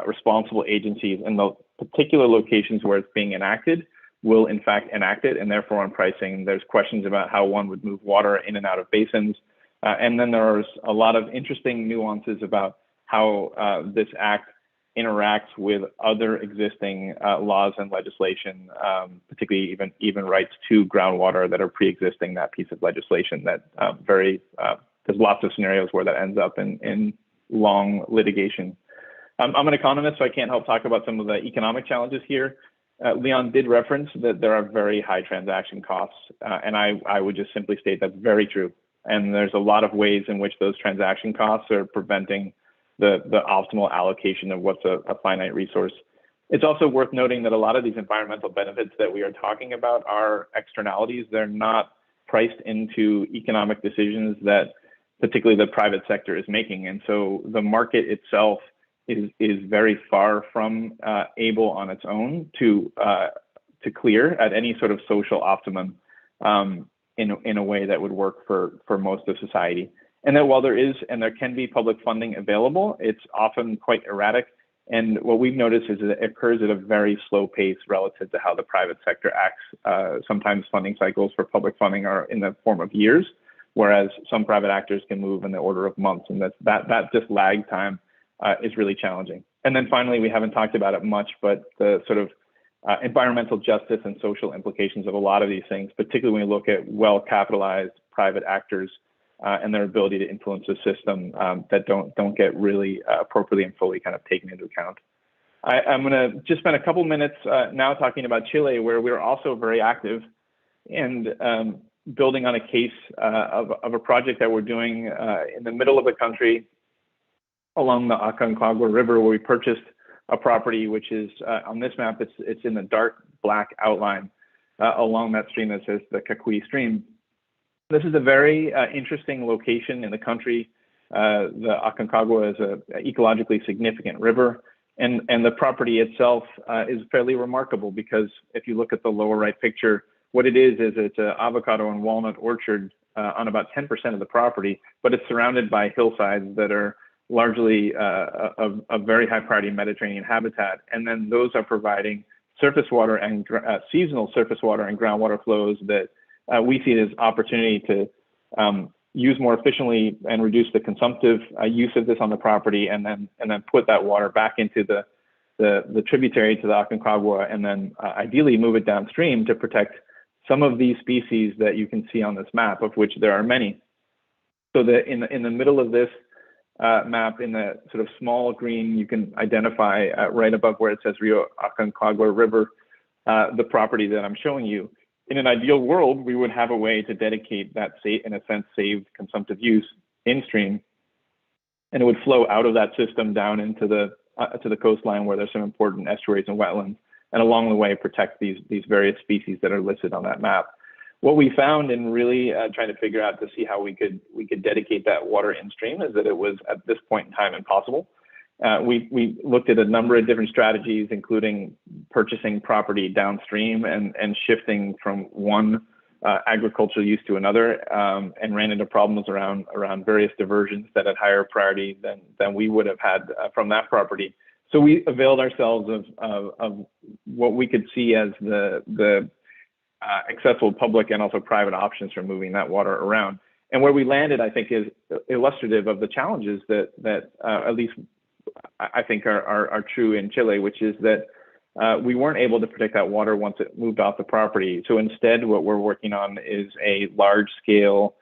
responsible agencies in the particular locations where it's being enacted will in fact enact it, and therefore on pricing, there's questions about how one would move water in and out of basins. And then there's a lot of interesting nuances about how this act interacts with other existing laws and legislation, particularly even rights to groundwater that are pre-existing that piece of legislation that there's lots of scenarios where that ends up in long litigation. I'm an economist, so I can't help talk about some of the economic challenges here. Leon did reference that there are very high transaction costs, and I would just simply state that's very true. And there's a lot of ways in which those transaction costs are preventing the optimal allocation of what's a finite resource. It's also worth noting that a lot of these environmental benefits that we are talking about are externalities. They're not priced into economic decisions that particularly the private sector is making. And so the market itself is very far from able on its own to clear at any sort of social optimum in a way that would work for most of society. And that while there is and there can be public funding available, it's often quite erratic. And what we've noticed is that it occurs at a very slow pace relative to how the private sector acts. Sometimes funding cycles for public funding are in the form of years, whereas some private actors can move in the order of months. And that just lag time is really challenging. And then finally, we haven't talked about it much, but the sort of environmental justice and social implications of a lot of these things, particularly when you look at well-capitalized private actors and their ability to influence the system that don't get really appropriately and fully kind of taken into account. I'm going to just spend a couple minutes now talking about Chile, where we're also very active and building on a case of a project that we're doing in the middle of the country along the Aconcagua River, where we purchased a property which is on this map, it's in the dark black outline along that stream that says the Cacuy stream. This is a very interesting location in the country. The Aconcagua is an ecologically significant river, and the property itself is fairly remarkable because if you look at the lower right picture, what it is it's an avocado and walnut orchard on about 10% of the property, but it's surrounded by hillsides that are largely a very high priority Mediterranean habitat. And then those are providing surface water and seasonal surface water and groundwater flows that we see as opportunity to use more efficiently and reduce the consumptive use of this on the property, and then put that water back into the tributary to the Aconcagua, and then ideally move it downstream to protect some of these species that you can see on this map, of which there are many. So that in the middle of this map, in the sort of small green, you can identify right above where it says Rio Aconcagua River, the property that I'm showing you. In an ideal world, we would have a way to dedicate that, in a sense, saved consumptive use in stream, and it would flow out of that system down into to the coastline where there's some important estuaries and wetlands, and along the way protect these various species that are listed on that map. What we found in really trying to figure out to see how we could dedicate that water in stream is that it was at this point in time impossible. We looked at a number of different strategies, including purchasing property downstream and shifting from one agricultural use to another, and ran into problems around various diversions that had higher priority than we would have had from that property. So we availed ourselves of what we could see as the accessible public and also private options for moving that water around. And where we landed, I think, is illustrative of the challenges that at least I think are true in Chile, which is that we weren't able to protect that water once it moved off the property. So instead, what we're working on is a large-scale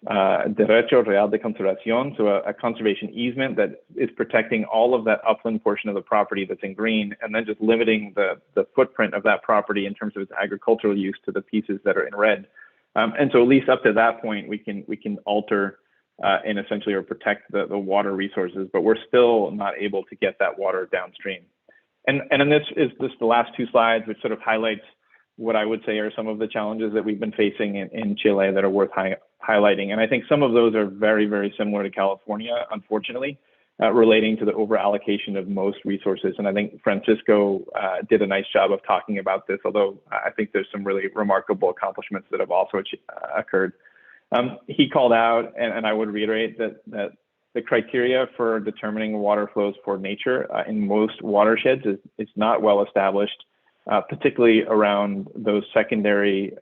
Derecho Real de Conservación, so a conservation easement that is protecting all of that upland portion of the property that's in green, and then just limiting the footprint of that property in terms of its agricultural use to the pieces that are in red. And so at least up to that point, we can alter and essentially or protect the water resources, but we're still not able to get that water downstream. And this is the last two slides, which sort of highlights what I would say are some of the challenges that we've been facing in Chile that are worth highlighting. And I think some of those are very, very similar to California, unfortunately, relating to the over-allocation of most resources. And I think Francisco did a nice job of talking about this, although I think there's some really remarkable accomplishments that have also occurred. He called out, and I would reiterate that the criteria for determining water flows for nature in most watersheds is not well established, particularly around those secondary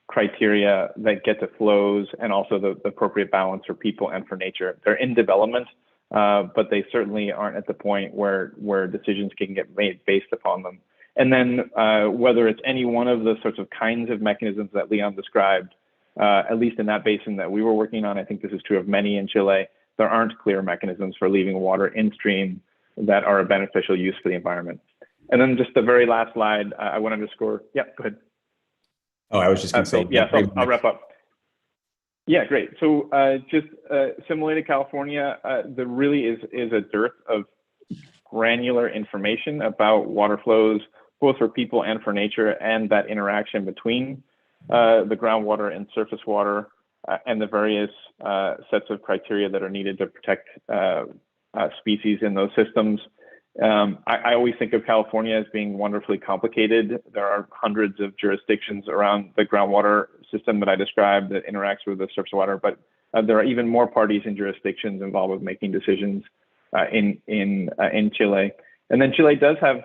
criteria that get to flows and also the appropriate balance for people and for nature. They're in development, but they certainly aren't at the point where decisions can get made based upon them. And then whether it's any one of the sorts of kinds of mechanisms that Leon described, at least in that basin that we were working on, I think this is true of many in Chile, there aren't clear mechanisms for leaving water in stream that are a beneficial use for the environment. And then just the very last slide, I want to underscore, yeah, go ahead. Oh, I was just going to say. Yeah, so I'll wrap up. Yeah, great. So just similar to California, there really is a dearth of granular information about water flows, both for people and for nature, and that interaction between the groundwater and surface water, and the various sets of criteria that are needed to protect species in those systems. I always think of California as being wonderfully complicated. There are hundreds of jurisdictions around the groundwater system that I described that interacts with the surface water, but there are even more parties and jurisdictions involved with making decisions in Chile. And then Chile does have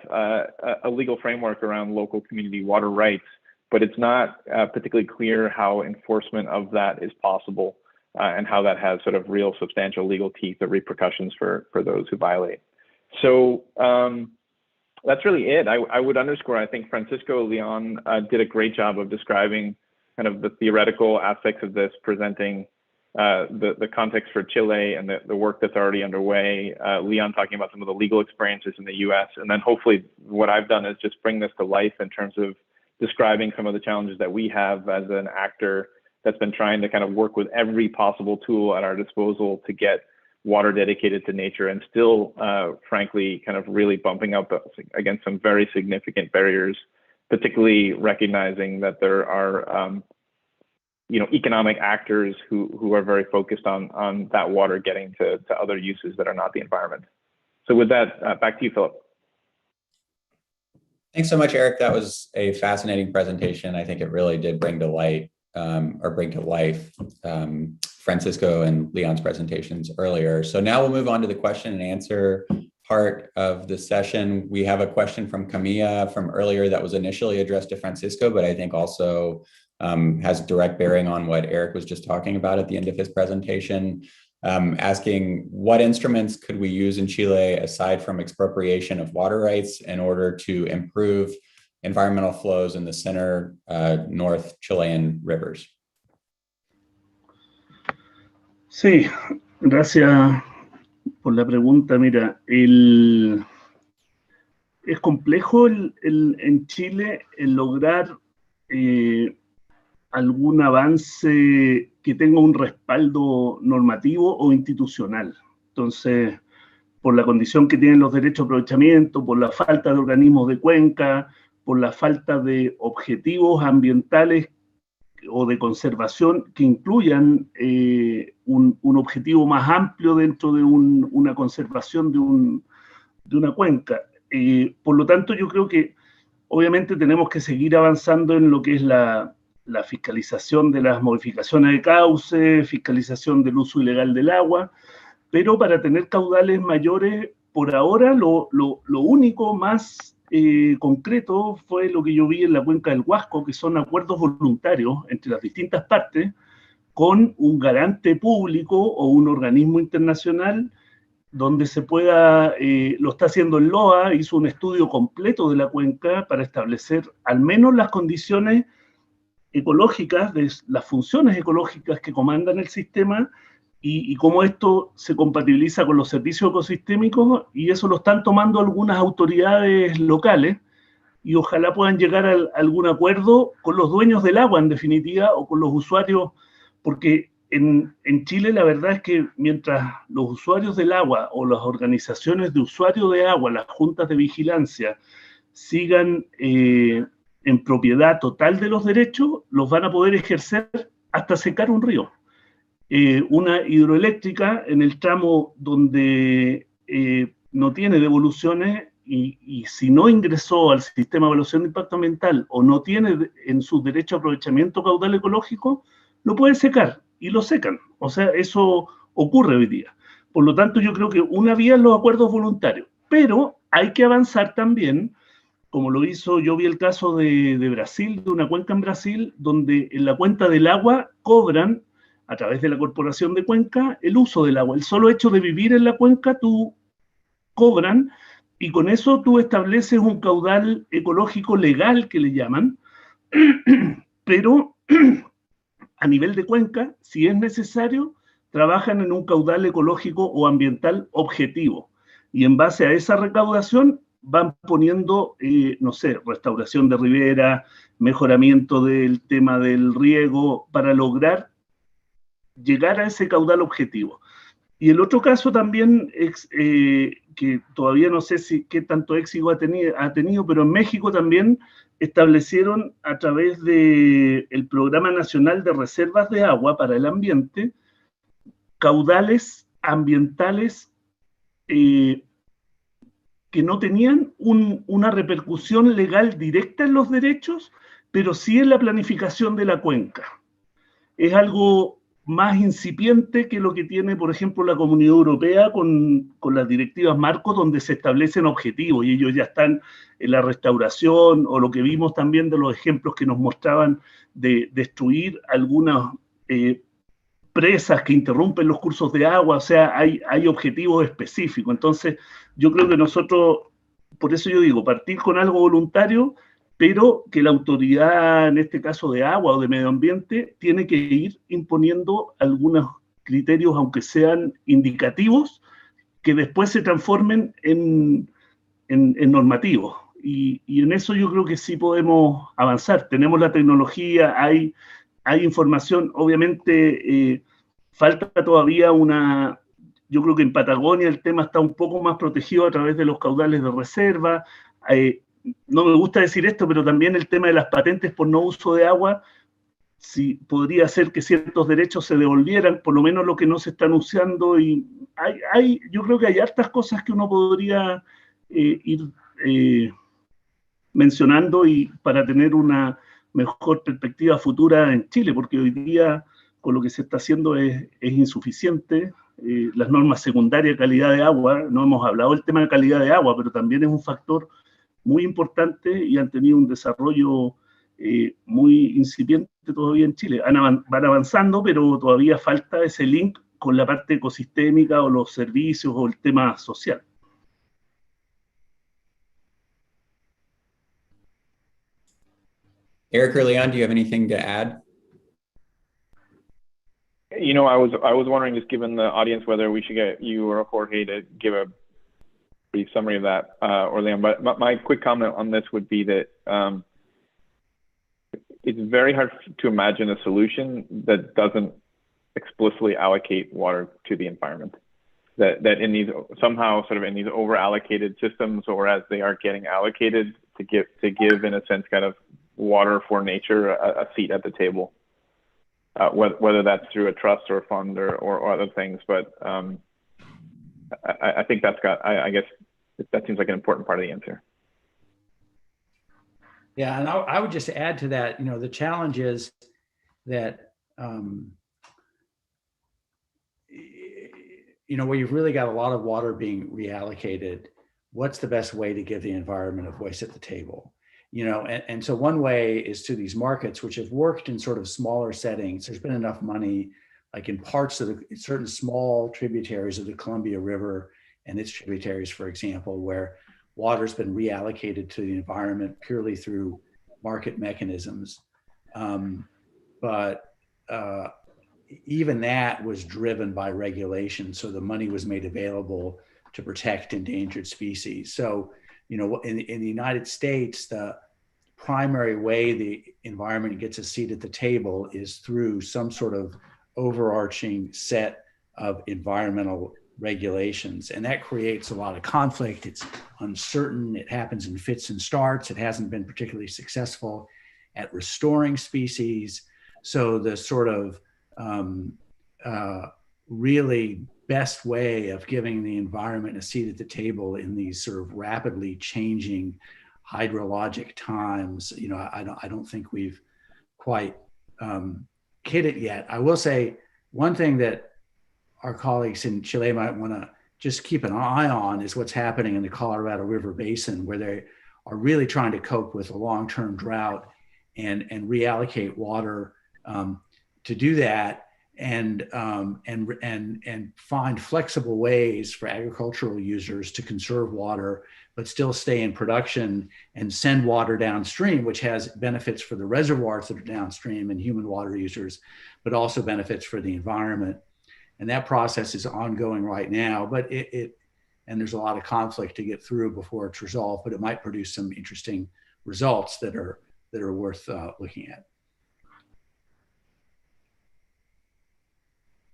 a legal framework around local community water rights, but it's not particularly clear how enforcement of that is possible and how that has sort of real substantial legal teeth or repercussions for those who violate. So that's really it. I would underscore, I think Francisco Leon did a great job of describing kind of the theoretical aspects of this, presenting the context for Chile and the work that's already underway. Leon talking about some of the legal experiences in the US. And then hopefully what I've done is just bring this to life in terms of describing some of the challenges that we have as an actor that's been trying to kind of work with every possible tool at our disposal to get water dedicated to nature, and still, frankly, kind of really bumping up against some very significant barriers, particularly recognizing that there are, economic actors who are very focused on that water getting to other uses that are not the environment. So with that, back to you, Philip. Thanks so much, Eric. That was a fascinating presentation. I think it really did bring to life Francisco and Leon's presentations earlier. So now we'll move on to the question and answer part of the session. We have a question from Camilla from earlier that was initially addressed to Francisco, but I think also has direct bearing on what Eric was just talking about at the end of his presentation, asking what instruments could we use in Chile aside from expropriation of water rights in order to improve environmental flows in the center North Chilean rivers. Sí, gracias por la pregunta. Mira, es complejo en Chile el lograr algún avance que tenga un respaldo normativo o institucional. Entonces, por la condición que tienen los derechos de aprovechamiento, por la falta de organismos de cuenca, por la falta de objetivos ambientales o de conservación que incluyan un objetivo más amplio dentro de una conservación de una cuenca. Por lo tanto, yo creo que obviamente tenemos que seguir avanzando en lo que es la fiscalización de las modificaciones de cauce, fiscalización del uso ilegal del agua, pero para tener caudales mayores, por ahora lo único más concreto fue lo que yo vi en la cuenca del Huasco, que son acuerdos voluntarios entre las distintas partes con un garante público o un organismo internacional donde se pueda, lo está haciendo el LOA, hizo un estudio completo de la cuenca para establecer al menos las condiciones ecológicas, de las funciones ecológicas que comandan el sistema y cómo esto se compatibiliza con los servicios ecosistémicos, y eso lo están tomando algunas autoridades locales y ojalá puedan llegar a algún acuerdo con los dueños del agua, en definitiva, o con los usuarios, porque en Chile la verdad es que mientras los usuarios del agua o las organizaciones de usuarios de agua, las juntas de vigilancia, sigan en propiedad total de los derechos, los van a poder ejercer hasta secar un río. Una hidroeléctrica en el tramo donde no tiene devoluciones y si no ingresó al sistema de evaluación de impacto ambiental o no tiene en su derecho a aprovechamiento caudal ecológico, lo puede secar y lo secan. O sea, eso ocurre hoy día. Por lo tanto, yo creo que una vía es los acuerdos voluntarios, pero hay que avanzar también, como lo hizo, yo vi el caso de Brasil, de una cuenca en Brasil, donde en la cuenta del agua cobran, a través de la Corporación de Cuenca, el uso del agua. El solo hecho de vivir en la cuenca, tú cobran, y con eso tú estableces un caudal ecológico legal, que le llaman, pero a nivel de cuenca, si es necesario, trabajan en un caudal ecológico o ambiental objetivo. Y en base a esa recaudación van poniendo, no sé, restauración de ribera, mejoramiento del tema del riego, para lograr llegar a ese caudal objetivo. Y el otro caso también, que todavía no sé qué tanto éxito ha tenido, pero en México también establecieron a través del Programa Nacional de Reservas de Agua para el Ambiente, caudales ambientales que no tenían una repercusión legal directa en los derechos, pero sí en la planificación de la cuenca. Es algo más incipiente que lo que tiene, por ejemplo, la Comunidad Europea con las directivas marcos, donde se establecen objetivos y ellos ya están en la restauración, o lo que vimos también de los ejemplos que nos mostraban de destruir algunas presas que interrumpen los cursos de agua. O sea, hay objetivos específicos. Entonces, yo creo que nosotros, por eso yo digo, partir con algo voluntario, pero que la autoridad, en este caso de agua o de medio ambiente, tiene que ir imponiendo algunos criterios, aunque sean indicativos, que después se transformen en normativos. Y en eso yo creo que sí podemos avanzar. Tenemos la tecnología, hay información, obviamente falta todavía yo creo que en Patagonia el tema está un poco más protegido a través de los caudales de reserva. No me gusta decir esto, pero también el tema de las patentes por no uso de agua, si podría ser que ciertos derechos se devolvieran, por lo menos lo que no se están usando, y yo creo que hay hartas cosas que uno podría ir mencionando y para tener una mejor perspectiva futura en Chile, porque hoy día con lo que se está haciendo es insuficiente. Las normas secundarias de calidad de agua, no hemos hablado del tema de calidad de agua, pero también es un factor muy importante y han tenido un desarrollo muy incipiente todavía en Chile. Van avanzando, pero todavía falta ese link con la parte ecosistémica o los servicios o el tema social. Eric or Leon, do you have anything to add? You know, I was wondering, just given the audience, whether we should get you or Jorge to give a brief summary of that, or Leon. But my quick comment on this would be that it's very hard to imagine a solution that doesn't explicitly allocate water to the environment. That in these, somehow sort of in these over allocated systems, or as they are getting allocated, to give in a sense kind of water for nature a seat at the table, whether that's through a trust or a fund or other things. But I think I guess that seems like an important part of the answer. Yeah, and I would just add to that, you know, the challenge is that, you know, where you've really got a lot of water being reallocated, what's the best way to give the environment a voice at the table? You know, and so one way is through these markets, which have worked in sort of smaller settings. There's been enough money, like in parts of certain small tributaries of the Columbia River and its tributaries, for example, where water's been reallocated to the environment purely through market mechanisms. But even that was driven by regulation. So the money was made available to protect endangered species. So, in the United States, the primary way the environment gets a seat at the table is through some sort of overarching set of environmental regulations. And that creates a lot of conflict. It's uncertain. It happens in fits and starts. It hasn't been particularly successful at restoring species. So the sort of really best way of giving the environment a seat at the table in these sort of rapidly changing hydrologic times, I don't think we've quite hit it yet. I will say one thing that our colleagues in Chile might want to just keep an eye on is what's happening in the Colorado River Basin, where they are really trying to cope with a long-term drought and reallocate water to do that, and find flexible ways for agricultural users to conserve water, but still stay in production and send water downstream, which has benefits for the reservoirs that are downstream and human water users, but also benefits for the environment. And that process is ongoing right now, but and there's a lot of conflict to get through before it's resolved, but it might produce some interesting results that are worth looking at.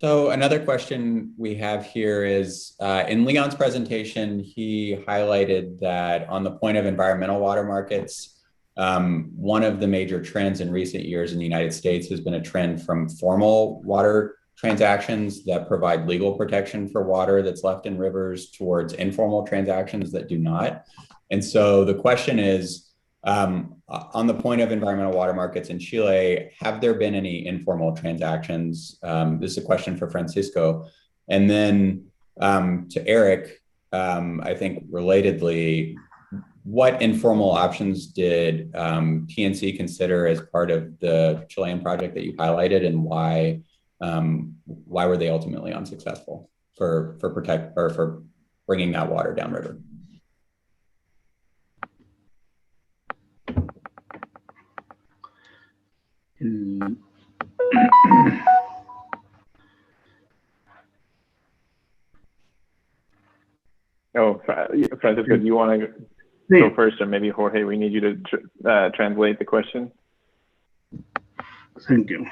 So another question we have here is, in Leon's presentation, he highlighted that on the point of environmental water markets, one of the major trends in recent years in the United States has been a trend from formal water transactions that provide legal protection for water that's left in rivers towards informal transactions that do not. And so the question is, on the point of environmental water markets in Chile, have there been any informal transactions? This is a question for Francisco. And then to Eric, I think relatedly, what informal options did PNC consider as part of the Chilean project that you highlighted, and why were they ultimately unsuccessful for bringing that water downriver? Oh, Francisco, do you want to go first, or maybe Jorge, we need you to translate the question? Thank you.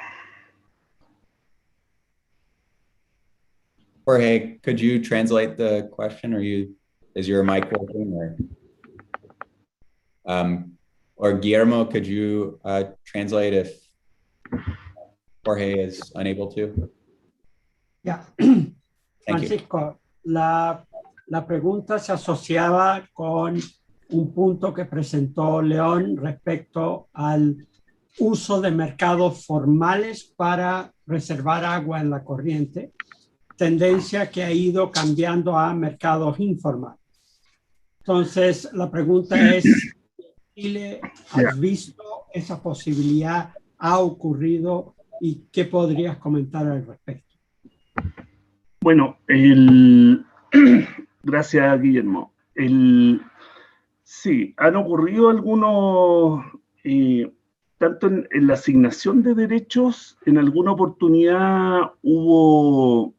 Jorge, could you translate the question, is your mic working, or Guillermo, could you translate if Jorge is unable to? Yeah. Thank Francisco, la pregunta se asociaba con un punto que presentó León respecto al uso de mercados formales para reservar agua en la corriente, tendencia que ha ido cambiando a mercados informales. Entonces, la pregunta es, ¿Chile has visto esa posibilidad? ¿Ha ocurrido? ¿Y qué podrías comentar al respecto? Bueno, gracias, Guillermo. Sí, han ocurrido algunos, tanto en la asignación de derechos, en alguna oportunidad hubo,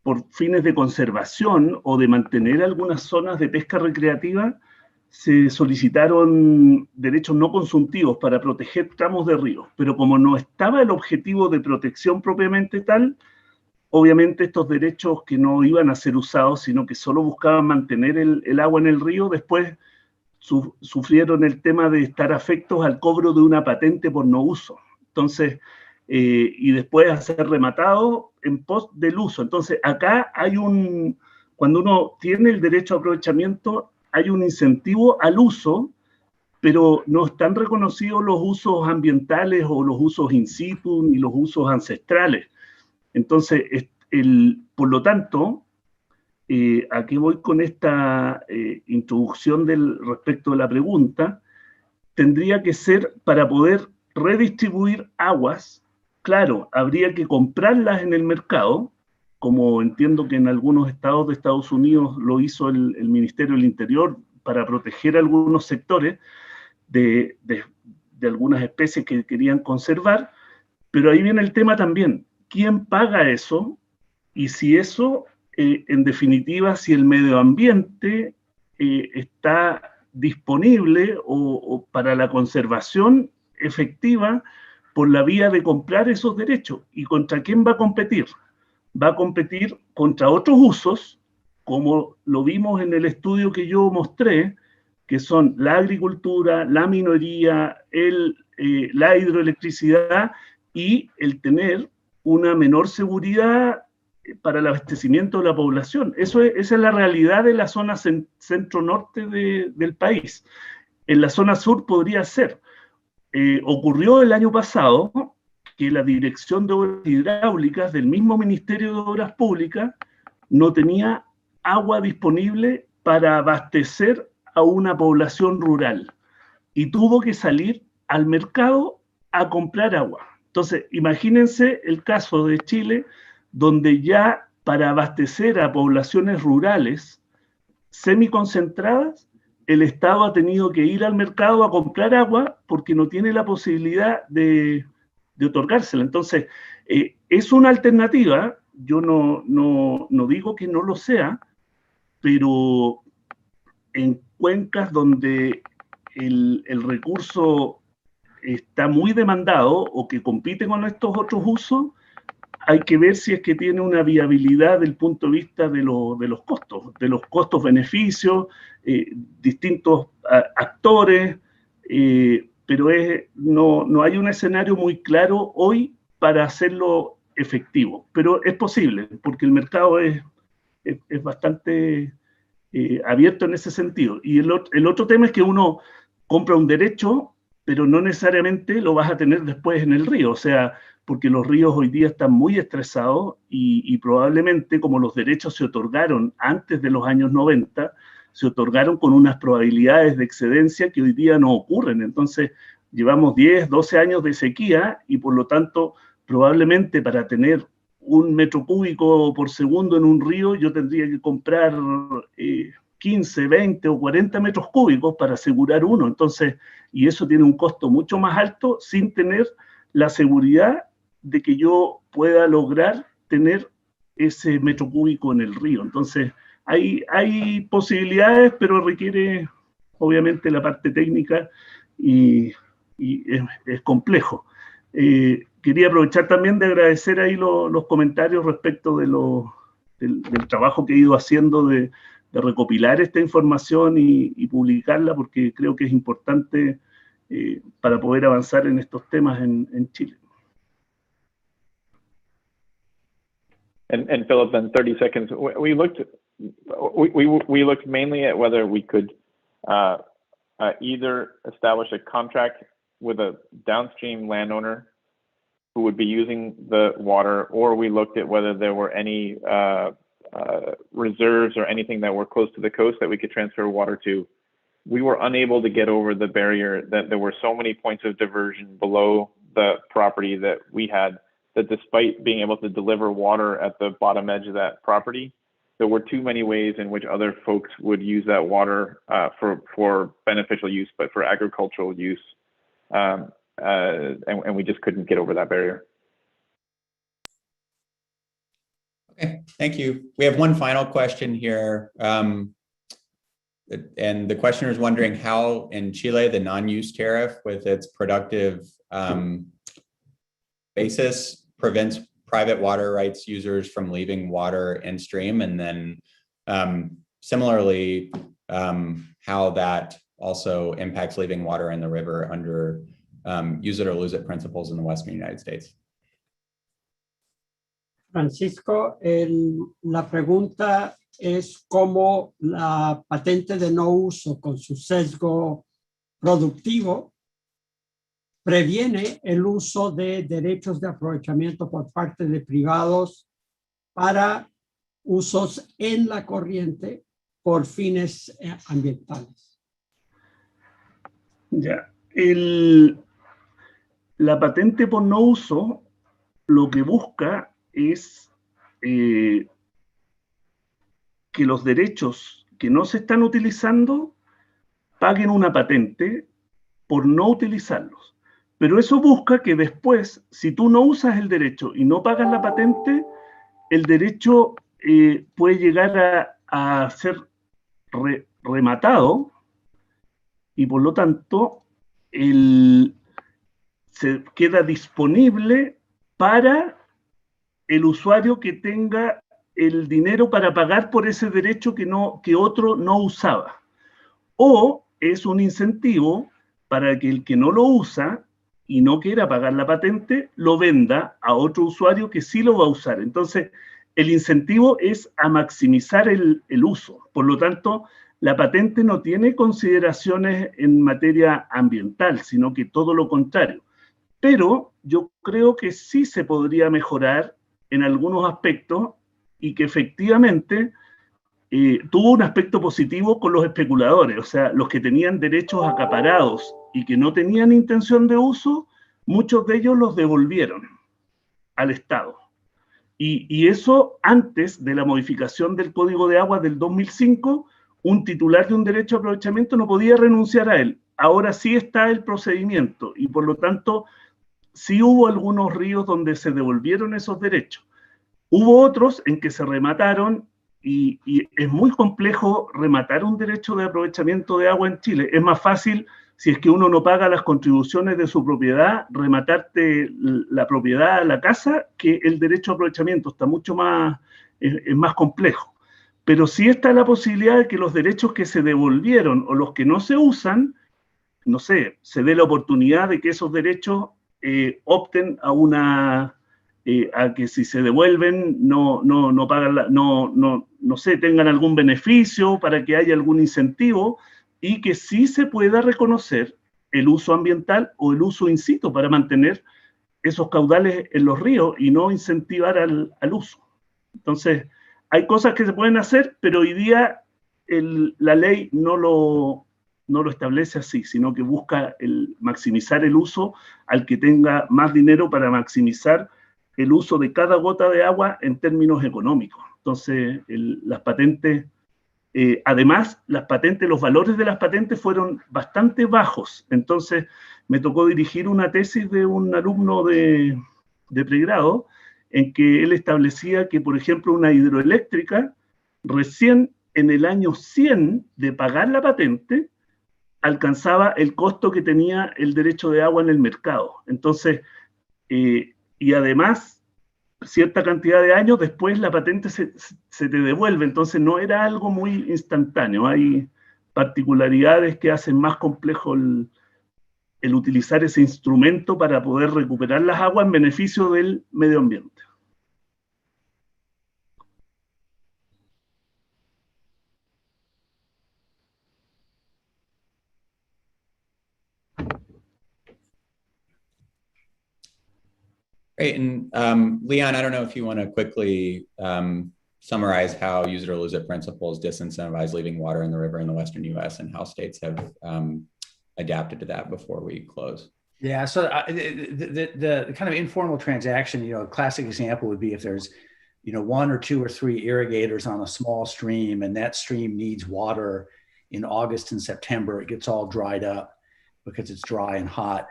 por fines de conservación o de mantener algunas zonas de pesca recreativa, se solicitaron derechos no consultivos para proteger tramos de ríos, pero como no estaba el objetivo de protección propiamente tal, obviamente estos derechos que no iban a ser usados, sino que solo buscaban mantener el agua en el río, después sufrieron el tema de estar afectos al cobro de una patente por no uso. Entonces, y después a ser rematado en pos del uso. Entonces, acá hay cuando uno tiene el derecho a aprovechamiento, hay un incentivo al uso, pero no están reconocidos los usos ambientales o los usos in situ ni los usos ancestrales. Entonces, por lo tanto, aquí voy con esta introducción respecto de la pregunta, tendría que ser para poder redistribuir aguas. Claro, habría que comprarlas en el mercado, como entiendo que en algunos estados de Estados Unidos lo hizo el Ministerio del Interior para proteger algunos sectores de de algunas especies que querían conservar, pero ahí viene el tema también, ¿quién paga eso? Y si eso, en definitiva, si el medio ambiente está disponible o para la conservación efectiva por la vía de comprar esos derechos. ¿Y contra quién va a competir? Va a competir contra otros usos, como lo vimos en el estudio que yo mostré, que son la agricultura, la minería, la hidroelectricidad y el tener una menor seguridad para el abastecimiento de la población. Esa es la realidad de la zona centro-norte del país. En la zona sur podría ser. Ocurrió el año pasado que la Dirección de Obras Hidráulicas del mismo Ministerio de Obras Públicas no tenía agua disponible para abastecer a una población rural y tuvo que salir al mercado a comprar agua. Entonces, imagínense el caso de Chile, donde ya para abastecer a poblaciones rurales semiconcentradas, el Estado ha tenido que ir al mercado a comprar agua porque no tiene la posibilidad de otorgársela. Entonces, es una alternativa, yo no digo que no lo sea, pero en cuencas donde el recurso está muy demandado o que compite con estos otros usos, hay que ver si es que tiene una viabilidad desde el punto de vista de los costos-beneficios, distintos actores, pero no hay un escenario muy claro hoy para hacerlo efectivo. Pero es posible, porque el mercado es bastante abierto en ese sentido. Y el otro tema es que uno compra un derecho, pero no necesariamente lo vas a tener después en el río. O sea, porque los ríos hoy día están muy estresados y probablemente, como los derechos se otorgaron antes de los años 90, se otorgaron con unas probabilidades de excedencia que hoy día no ocurren. Entonces, llevamos 10, 12 años de sequía y por lo tanto, probablemente para tener 1 metro cúbico por segundo en un río, yo tendría que comprar 15, 20 o 40 metros cúbicos para asegurar uno. Entonces, y eso tiene un costo mucho más alto sin tener la seguridad de que yo pueda lograr tener ese metro cúbico en el río. Entonces, hay posibilidades, pero requiere obviamente la parte técnica y es complejo. Quería aprovechar también de agradecer ahí los comentarios respecto del trabajo que he ido haciendo de recopilar esta información y publicarla, porque creo que es importante para poder avanzar en estos temas en Chile. And Philip, in 30 seconds, we looked mainly at whether we could either establish a contract with a downstream landowner who would be using the water, or we looked at whether there were any reserves or anything that were close to the coast that we could transfer water to. We were unable to get over the barrier that there were so many points of diversion below the property that we had, that despite being able to deliver water at the bottom edge of that property, there were too many ways in which other folks would use that water for beneficial use, but for agricultural use. And we just couldn't get over that barrier. Okay, thank you. We have one final question here. And the questioner is wondering how in Chile, the non-use tariff with its productive basis prevents private water rights users from leaving water in stream, and then similarly, how that also impacts leaving water in the river under use it or lose it principles in the Western United States. Francisco, la pregunta es cómo la patente de no uso con su sesgo productivo previene el uso de derechos de aprovechamiento por parte de privados para usos en la corriente por fines ambientales. Ya, la patente por no uso lo que busca es que los derechos que no se están utilizando paguen una patente por no utilizarlos. Pero eso busca que después, si tú no usas el derecho y no pagas la patente, el derecho puede llegar a ser rematado y por lo tanto se queda disponible para el usuario que tenga el dinero para pagar por ese derecho que otro no usaba. O es un incentivo para que el que no lo usa y no quiera pagar la patente, lo venda a otro usuario que sí lo va a usar. Entonces, el incentivo es a maximizar el uso. Por lo tanto, la patente no tiene consideraciones en materia ambiental, sino que todo lo contrario. Pero yo creo que sí se podría mejorar en algunos aspectos y que efectivamente tuvo un aspecto positivo con los especuladores, o sea, los que tenían derechos acaparados y que no tenían intención de uso, muchos de ellos los devolvieron al Estado. Y eso antes de la modificación del Código de Aguas del 2005, un titular de un derecho de aprovechamiento no podía renunciar a él. Ahora sí está el procedimiento y por lo tanto sí hubo algunos ríos donde se devolvieron esos derechos. Hubo otros en que se remataron y es muy complejo rematar un derecho de aprovechamiento de agua en Chile. Es más fácil, si es que uno no paga las contribuciones de su propiedad, rematarte la propiedad a la casa que el derecho de aprovechamiento. Está mucho más, es más complejo. Pero sí está la posibilidad de que los derechos que se devolvieron o los que no se usan, no sé, se dé la oportunidad de que esos derechos opten a que si se devuelven no pagan no sé, tengan algún beneficio para que haya algún incentivo y que sí se pueda reconocer el uso ambiental o el uso in situ para mantener esos caudales en los ríos y no incentivar al uso. Entonces, hay cosas que se pueden hacer, pero hoy día la ley no lo establece así, sino que busca maximizar el uso al que tenga más dinero para maximizar el uso de cada gota de agua en términos económicos. Entonces, las patentes, además, los valores de las patentes fueron bastante bajos. Entonces, me tocó dirigir una tesis de un alumno de pregrado en que él establecía que, por ejemplo, una hidroeléctrica, recién en el año 100 de pagar la patente, alcanzaba el costo que tenía el derecho de agua en el mercado. Entonces, y además, cierta cantidad de años después la patente se te devuelve, entonces no era algo muy instantáneo. Hay particularidades que hacen más complejo el utilizar ese instrumento para poder recuperar las aguas en beneficio del medio ambiente. Great. And Leon, I don't know if you want to quickly summarize how use it or lose it principles disincentivize leaving water in the river in the Western US and how states have adapted to that before we close. Yeah, so the kind of informal transaction, a classic example would be if there's, one or two or three irrigators on a small stream and that stream needs water in August and September, it gets all dried up because it's dry and hot.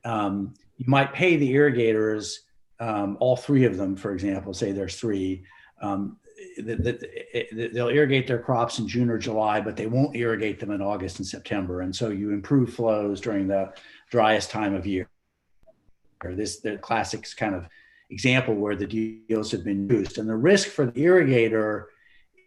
You might pay the irrigators, all three of them, for example, say there's three, they'll irrigate their crops in June or July, but they won't irrigate them in August and September. And so you improve flows during the driest time of year. The classic kind of example where the deals have been used. And the risk for the irrigator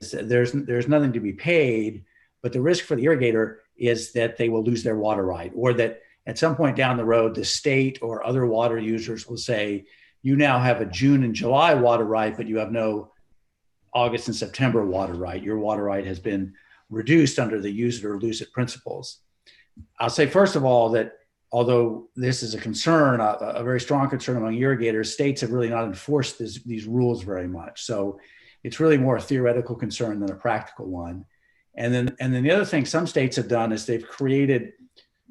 is that there's nothing to be paid, but the risk for the irrigator is that they will lose their water right, or that at some point down the road, the state or other water users will say, you now have a June and July water right, but you have no August and September water right. Your water right has been reduced under the use it or lose it principles. I'll say, first of all, that although this is a concern, a very strong concern among irrigators, states have really not enforced these rules very much. So it's really more a theoretical concern than a practical one. And then the other thing some states have done is they've created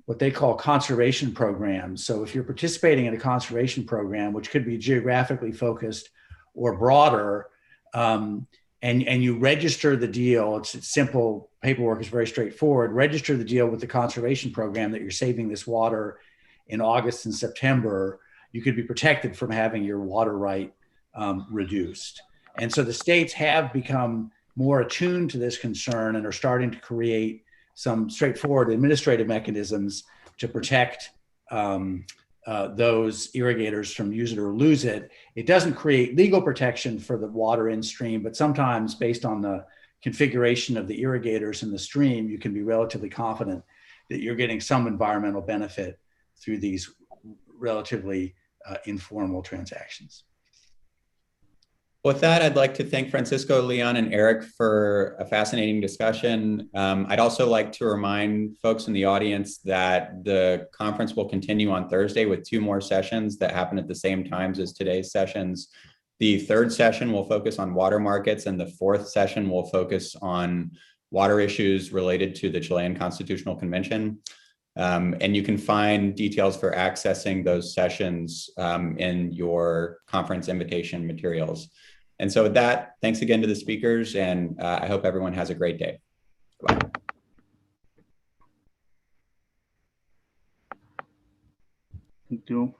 what they call conservation programs. So if you're participating in a conservation program, which could be geographically focused or broader, and and you register the deal. It's simple paperwork, is very straightforward. Register the deal with the conservation program that you're saving this water in August and September. You could be protected from having your water right reduced. And so the states have become more attuned to this concern and are starting to create some straightforward administrative mechanisms to protect those irrigators from use it or lose it. It doesn't create legal protection for the water in stream, but sometimes based on the configuration of the irrigators in the stream, you can be relatively confident that you're getting some environmental benefit through these relatively informal transactions. With that, I'd like to thank Francisco, Leon, and Eric for a fascinating discussion. I'd also like to remind folks in the audience that the conference will continue on Thursday with 2 more sessions that happen at the same times as today's sessions. The 3rd session will focus on water markets, and the 4th session will focus on water issues related to the Chilean Constitutional Convention. And you can find details for accessing those sessions in your conference invitation materials. And so with that, thanks again to the speakers, and I hope everyone has a great day. Bye. Thank you.